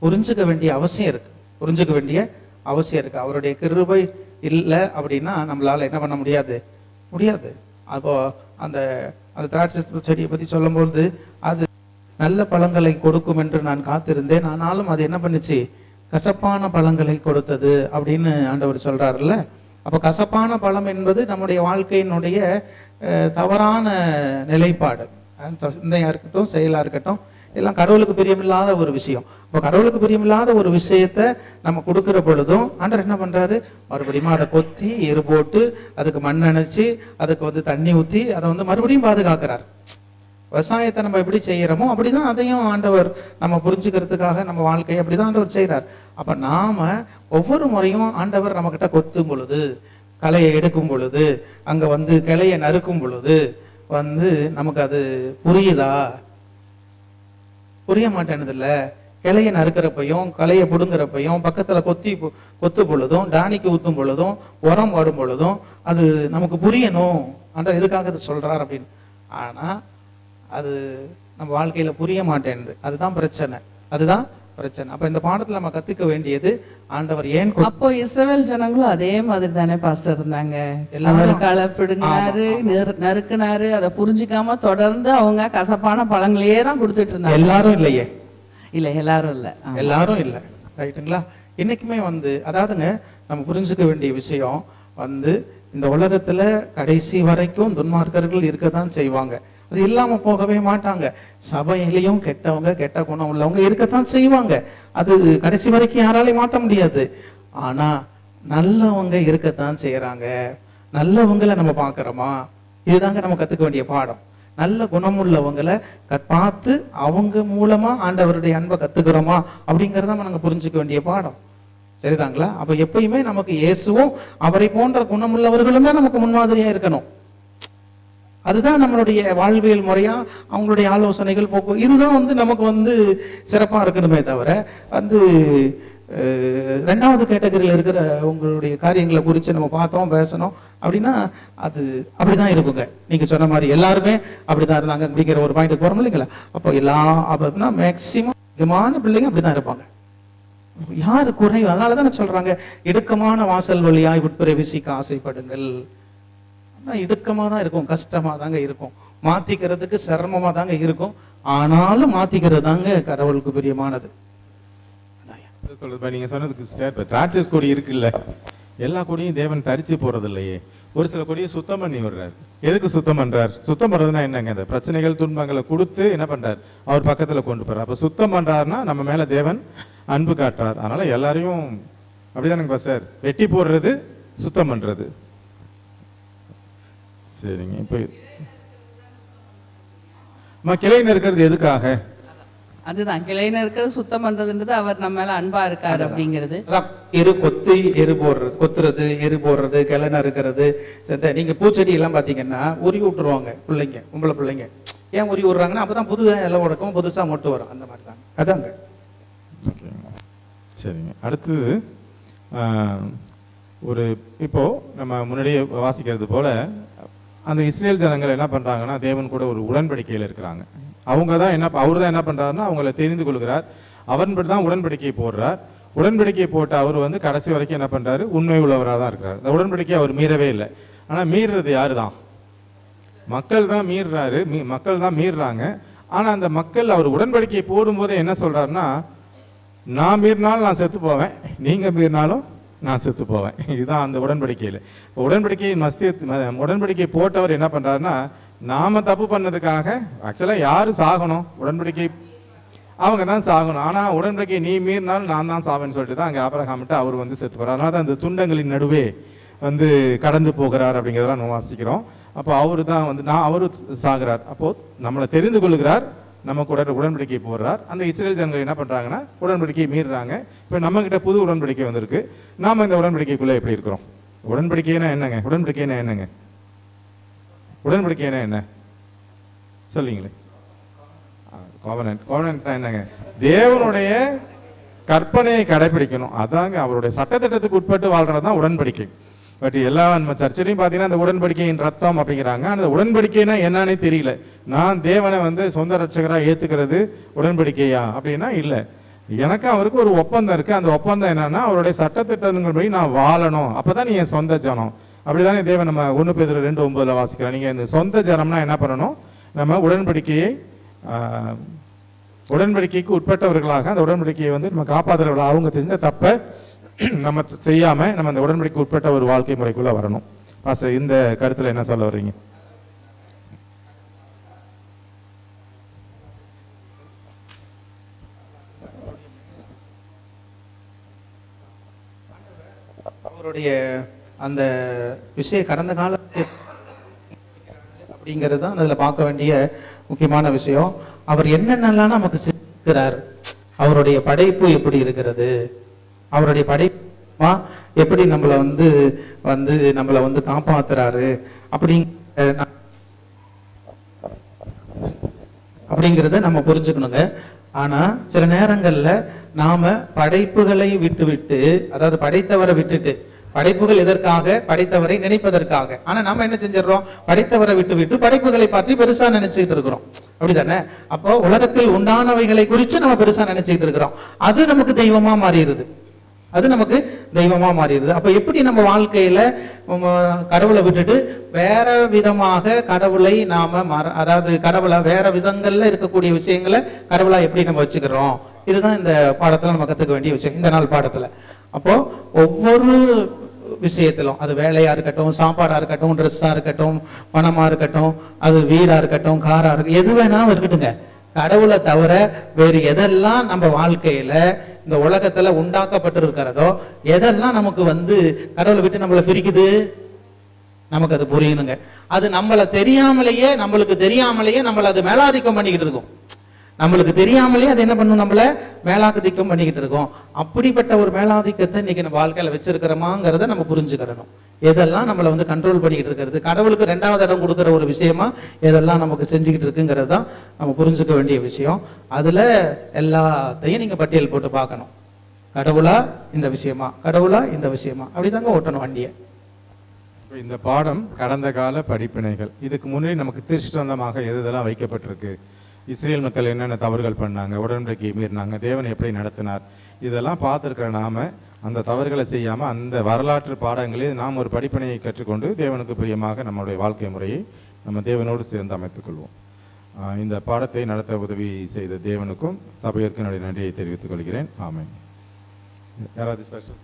புரிஞ்சுக்க வேண்டிய அவசியம் இருக்கு. அவருடைய கிருபை இல்லை அப்படின்னா நம்மளால என்ன பண்ண முடியாது. அப்போ அந்த திராட்சை செடியை பத்தி சொல்லும்போது அது நல்ல பழங்களை கொடுக்கும் என்று நான் காத்திருந்தேன், ஆனாலும் அது என்ன பண்ணுச்சு? கசப்பான பழங்களை கொடுத்தது அப்படின்னு ஆண்டவர் சொல்றாருல்ல. அப்போ கசப்பான பழம் என்பது நம்முடைய வாழ்க்கையினுடைய தவறான நிலைப்பாடு, சிந்தையா இருக்கட்டும் செயலா இருக்கட்டும், எல்லாம் கடவுளுக்கு பிரியமில்லாத ஒரு விஷயம். இப்போ கடவுளுக்கு பிரியமில்லாத ஒரு விஷயத்த நம்ம கொடுக்கிற பொழுதும் ஆண்டவர் என்ன பண்றாரு? மறுபடியும் அதை கொத்தி எரு போட்டு அதுக்கு மண் அணைச்சி அதுக்கு தண்ணி ஊற்றி அதை மறுபடியும் பாதுகாக்கிறார். விவசாயத்தை நம்ம எப்படி செய்யறோமோ அப்படிதான் அதையும் ஆண்டவர் நம்ம புரிஞ்சுக்கிறதுக்காக நம்ம வாழ்க்கையை அப்படிதான் ஆண்டவர் செய்யறார். அப்ப நாம ஒவ்வொரு முறையும் ஆண்டவர் நம்ம கிட்ட கொத்தும் பொழுது, களையை எடுக்கும் பொழுது, அங்க கிளையை நறுக்கும் பொழுது நமக்கு அது புரியுதா? புரிய மாட்டேனது இல்ல. கிளையை நறுக்கிறப்பையும் களையை புடுங்குறப்பையும் பக்கத்துல கொத்து பொழுதும் டானிக்கு ஊத்தும் பொழுதும் உரம் வரும் பொழுதும் அது நமக்கு புரியணும். ஆண்டவர் எதுக்காக இது சொல்றார் அப்படின்னு. ஆனா அது நம்ம வாழ்க்கையில புரிய மாட்டேங்குது. அதுதான் பிரச்சனை. அப்ப இந்த பாடத்துல நம்ம கத்துக்க வேண்டியது ஆண்டவர் ஏன். அப்போ இஸ்ரவேல் ஜனங்களும் அதே மாதிரி தானே பாஸ்டர் இருந்தாங்க. எல்லாரும் களப்பிடுங்கினாரு, நறுக்குனாரு, அதை புரிஞ்சுக்காம தொடர்ந்து அவங்க கசப்பான பழங்களையே தான் கொடுத்துட்டு இருந்தாங்க. எல்லாரும் இல்லையே? இல்ல, எல்லாரும் இல்ல. ரைட்டுங்களா? இன்னைக்குமே அதாவதுங்க நம்ம புரிஞ்சுக்க வேண்டிய விஷயம் இந்த உலகத்துல கடைசி வரைக்கும் துன்மார்க்கர்கள் இருக்கதான் செய்வாங்க. அது இல்லாம போகவே மாட்டாங்க. சபையிலையும் கெட்ட குணம் உள்ளவங்க இருக்கத்தான் செய்வாங்க. அது கடைசி வரைக்கும் யாராலையும் மாற்ற முடியாது. ஆனா நல்லவங்க இருக்கத்தான் செய்யறாங்க. நல்லவங்களை நம்ம பாக்குறோமா? இதுதாங்க நம்ம கத்துக்க வேண்டிய பாடம். நல்ல குணமுள்ளவங்களை பார்த்து அவங்க மூலமா ஆண்டவருடைய அன்பை கத்துக்கிறோமா அப்படிங்கறத நாங்க புரிஞ்சுக்க வேண்டிய பாடம். சரிதாங்களா? அப்ப எப்பயுமே நமக்கு இயேசுவும் அவரை போன்ற குணமுள்ளவர்களும் தான் நமக்கு முன்மாதிரியா இருக்கணும். அதுதான் நம்மளுடைய வாழ்வியல் முறையா அவங்களுடைய ஆலோசனைகள் போக்கு இதுதான் நமக்கு சிறப்பா இருக்கணுமே தவிர ரெண்டாவது கேட்டகரியில் இருக்கிற உங்களுடைய காரியங்களை குறித்து நம்ம பார்த்தோம் பேசணும் அப்படின்னா அது அப்படிதான் இருக்குங்க. நீங்க சொன்ன மாதிரி எல்லாருமே அப்படிதான் இருந்தாங்க அப்படிங்கிற ஒரு பாயிண்ட் போறோம் இல்லைங்களா? அப்போ மேக்சிமம் அதிகமான பிள்ளைங்க அப்படிதான் இருப்பாங்க. யாரு குறைவு? அதனாலதான் சொல்றாங்க இடுக்கமான வாசல் வழியாய் உட்பிரவேசிக்க ஆசைப்படுங்கள். இடுக்கமா தான் இருக்கும், கஷ்டமா தாங்க இருக்கும், மாத்திக்கிறதுக்கு சிரமமா தாங்க இருக்கும். ஆனாலும் மாத்திக்கிறது தாங்க கடவுளுக்கு பிரியமானது. நீங்க சொன்னதுக்கு இப்ப திராட்சை கொடி இருக்குல்ல, எல்லா கொடியும் தேவன் தரிச்சு போறது இல்லையே. ஒரு சில கொடியை சுத்தம் பண்ணி விடுறாரு. எதுக்கு சுத்தம் பண்றார்? சுத்தம் பண்றதுன்னா என்னங்க? இந்த பிரச்சனைகள் துன்பங்களை கொடுத்து என்ன பண்றார்? அவர் பக்கத்துல கொண்டு போறார். அப்ப சுத்தம் பண்றாருன்னா நம்ம மேல தேவன் அன்பு காட்டுறார். அதனால எல்லாரையும் அப்படிதானுங்க சார், வெட்டி போடுறது சுத்தம் பண்றது. சரிங்க. இப்ப கிளையில இருக்கிறது எதுக்காக? அதுதான் கிளையில இருக்கிறது சுத்தம் பண்றதுன்றது அவர் நம்ம மேல அன்பா இருக்காரு அப்படிங்கிறது. கொத்துறது, எரு போடுறது, கிளைன இருக்கிறது. நீங்க பூச்செடி எல்லாம் பாத்தீங்கன்னா உருவி விட்டுருவாங்க பிள்ளைங்க, பொம்பளை பிள்ளைங்க. ஏன் உருவி விடுறாங்கன்னா அப்பதான் புது இலை உடக்கும், புதுசா மொட்டு வரும். அந்த மாதிரி தான் அதாங்க. சரிங்க. அடுத்தது இப்போ நம்ம முன்னாடியே வாசிக்கிறது போல அந்த இஸ்ரேல் ஜனங்கள் என்ன பண்றாங்கன்னா தேவன் கூட ஒரு உடன்படிக்கையில் இருக்கிறாங்க. அவர் தான் என்ன பண்றாருன்னா அவங்களை தெரிந்து கொள்கிறார். அவன்படி தான் உடன்படிக்கையை போடுறார். உடன்படிக்கையை போட்டு அவர் கடைசி வரைக்கும் என்ன பண்றாரு? உண்மை உள்ளவராக தான் இருக்கிறார். அந்த உடன்படிக்கையை அவர் மீறவே இல்லை. ஆனா மீறுறது யாரு தான்? மக்கள் தான் மீறுறாங்க. ஆனா அந்த மக்கள் அவர் உடன்படிக்கையை போடும்போதே என்ன சொல்றாருன்னா நான் மீறினாலும் நான் செத்து போவேன், நீங்க மீறினாலும் நான் செத்து போவேன். இதுதான் அந்த உடன்படிக்கையில். உடன்படிக்கை போட்டவர் என்ன பண்றாருன்னா, நாம தப்பு பண்ணதுக்காக ஆக்சுவலா யாரு சாகணும்? உடன்படிக்கை அவங்க தான் சாகணும். ஆனா உடன்படிக்கை நீ மீறினாலும் நான் தான் சாவேன்னு சொல்லிட்டு தான் அங்க ஆபிரகாம்கிட்ட அவர் வந்து செத்து போறார். அதனால தான் அந்த துண்டங்களின் நடுவே வந்து கடந்து போகிறார் அப்படிங்கிறதெல்லாம் நம்ம வாசிக்கிறோம். அப்போ அவரு தான் வந்து அவரு சாகிறார். அப்போ நம்மளை தெரிந்து கொள்கிறார், நமக்கு உடன்படிக்கை போடுறார். அந்த இஸ்ரேல் ஜனங்கள் என்ன பண்றாங்கன்னா உடன்படிக்கையை மீறுறாங்க. இப்போ நம்ம கிட்ட புது உடன்படிக்கை வந்திருக்கு. நாம இந்த உடன்படிக்கைக்குள்ள எப்படி இருக்கிறோம்? உடன்படிக்கைனா என்னங்க? உடன்படிக்கைனா என்னங்க? உடன்படிக்கைனா என்ன சொல்லுங்களே? கோவனன்ட் என்னங்க? தேவனுடைய கற்பனையை கடைபிடிக்கணும். அதாங்க அவருடைய சட்டத்திட்டத்துக்கு உட்பட்டு வாழ்றதுதான் உடன்படிக்கை. பட் எல்லா நம்ம சர்ச்சையும் பார்த்தீங்கன்னா அந்த உடன்படிக்கையின் ரத்தம் அப்படிங்கிறாங்க. அந்த உடன்படிக்கைனா என்னன்னே தெரியல. நான் தேவனை வந்து சொந்த ரட்சகராக ஏத்துக்கிறது உடன்படிக்கையா அப்படின்னா இல்லை. எனக்கு அவருக்கு ஒரு ஒப்பந்தம் இருக்கு. அந்த ஒப்பந்தம் என்னன்னா அவருடைய சட்டத்திட்டங்கள்படி நான் வாழணும், அப்பதான் நீ என் சொந்த ஜனம். அப்படிதானே தேவன் நம்ம 1 பேதுரு 2:9 வாசிக்கிறோம். நீங்க இந்த சொந்த ஜனம்னா என்ன பண்ணணும்? நம்ம உடன்படிக்கைக்கு உட்பட்டவர்களாக அந்த உடன்படிக்கையை வந்து நம்ம காப்பாற்றுறவர்களாக அவங்க தெரிஞ்ச தப்பை நம்ம செய்யாம நம்ம அந்த உடன்படிக்கை உட்பட்ட ஒரு வாழ்க்கை முறைக்குள்ள வரணும். பாஸ்டர், இந்த கருத்துல என்ன சொல்ல வர்றீங்க? அவருடைய அந்த கடந்த காலத்தில் அப்படிங்கிறது தான் அதுல பார்க்க வேண்டிய முக்கியமான விஷயம். அவர் என்னென்னலாம் நமக்கு செய்கிறார், அவருடைய படைப்பு எப்படி இருக்கிறது, அவருடைய படைப்பா எப்படி நம்மளை நம்மளை காப்பாத்துறாரு அப்படிங்கிறத நம்ம புரிஞ்சுக்கணுங்க. ஆனா சில நேரங்கள்ல நாம படைப்புகளை விட்டு அதாவது படைத்தவரை விட்டுட்டு, படைப்புகள் எதற்காக? படைத்தவரை நினைப்பதற்காக. ஆனா நாம என்ன செஞ்சிடறோம்? படைத்தவரை விட்டு படைப்புகளை பற்றி பெருசா நினைச்சுக்கிட்டு இருக்கிறோம். அப்படித்தானே? அப்போ உலகத்தில் உண்டானவைகளை குறித்து நம்ம பெருசா நினைச்சுக்கிட்டு இருக்கிறோம். அது நமக்கு தெய்வமா மாறிடுது. அப்ப எப்படி நம்ம வாழ்க்கையில கடவுளை விட்டுட்டு வேற விதமாக கடவுளை அதாவது கடவுளை வேற விதங்கள்ல இருக்கக்கூடிய விஷயங்களை கடவுளா எப்படி நம்ம வச்சுக்கிறோம்? இதுதான் இந்த பாடத்துல நம்ம கத்துக்க வேண்டிய விஷயம், இந்த நாள் பாடத்துல. அப்போ ஒவ்வொரு விஷயத்திலும், அது வேலையா இருக்கட்டும், சாப்பாடா இருக்கட்டும், ட்ரெஸ்ஸா இருக்கட்டும், பணமா இருக்கட்டும், அது வீடா இருக்கட்டும், காரா இருக்கட்டும், எது வேணாலும் இருக்கட்டுங்க, கடவுளை தவிர வேறு எதெல்லாம் நம்ம வாழ்க்கையில இந்த உலகத்துல உண்டாக்கப்பட்டு இருக்கிறதோ எதெல்லாம் நமக்கு கடவுளை விட்டு நம்மளை பிரிக்குது, நமக்கு அது புரியணுங்க. அது நம்மளுக்கு தெரியாமலேயே நம்மள அது மேலாதிக்கம் பண்ணிக்கிட்டு இருக்கும். நம்மளுக்கு தெரியாமலே அது என்ன பண்ணும்? நம்மள மேலாதிக்கம் பண்ணிக்கிட்டு இருக்கோம். அப்படிப்பட்ட ஒரு மேலாதிக்கத்தை இன்னைக்கு நம்ம வாழ்க்கையில வச்சிருக்கிறோமாங்கிறத நம்ம புரிஞ்சுக்கிறணும். எதெல்லாம் நம்மளை கண்ட்ரோல் பண்ணிக்கிட்டு இருக்கிறது, கடவுளுக்கு 2வது இடம் கொடுக்குற ஒரு விஷயமா எதெல்லாம் நமக்கு செஞ்சுக்கிட்டு இருக்குங்கிறது தான் நம்ம புரிஞ்சுக்க வேண்டிய விஷயம். அதுல எல்லாத்தையும் நீங்க பட்டியல் போட்டு பார்க்கணும். கடவுளா இந்த விஷயமா, கடவுளா இந்த விஷயமா, அப்படிதாங்க ஓட்டணும் வண்டியை. இந்த பாடம் கடந்த கால படிப்பினைகள். இதுக்கு முன்னாடி நமக்கு திருஷ்டந்தமாக எதெல்லாம் வைக்கப்பட்டிருக்கு, இஸ்ரேல் மக்கள் என்னென்ன தவறுகள் பண்ணாங்க, உடன்படிக்கையை மீறினாங்க, தேவன் எப்படி நடத்தினார், இதெல்லாம் பார்த்துருக்கிற நாம அந்த தவறுகளை செய்யாமல் அந்த வரலாற்று பாடங்களில் நாம் ஒரு படிப்பினையை கற்றுக்கொண்டு தேவனுக்கு பிரியமாக நம்மளுடைய வாழ்க்கை முறையை நம்ம தேவனோடு சேர்ந்து அமைத்துக் கொள்வோம். இந்த பாடத்தை நடத்த உதவி செய்த தேவனுக்கும் சபையிற்கும் என்னுடைய நன்றியை தெரிவித்துக் கொள்கிறேன். ஆமென். யாராவது ஸ்பெஷல்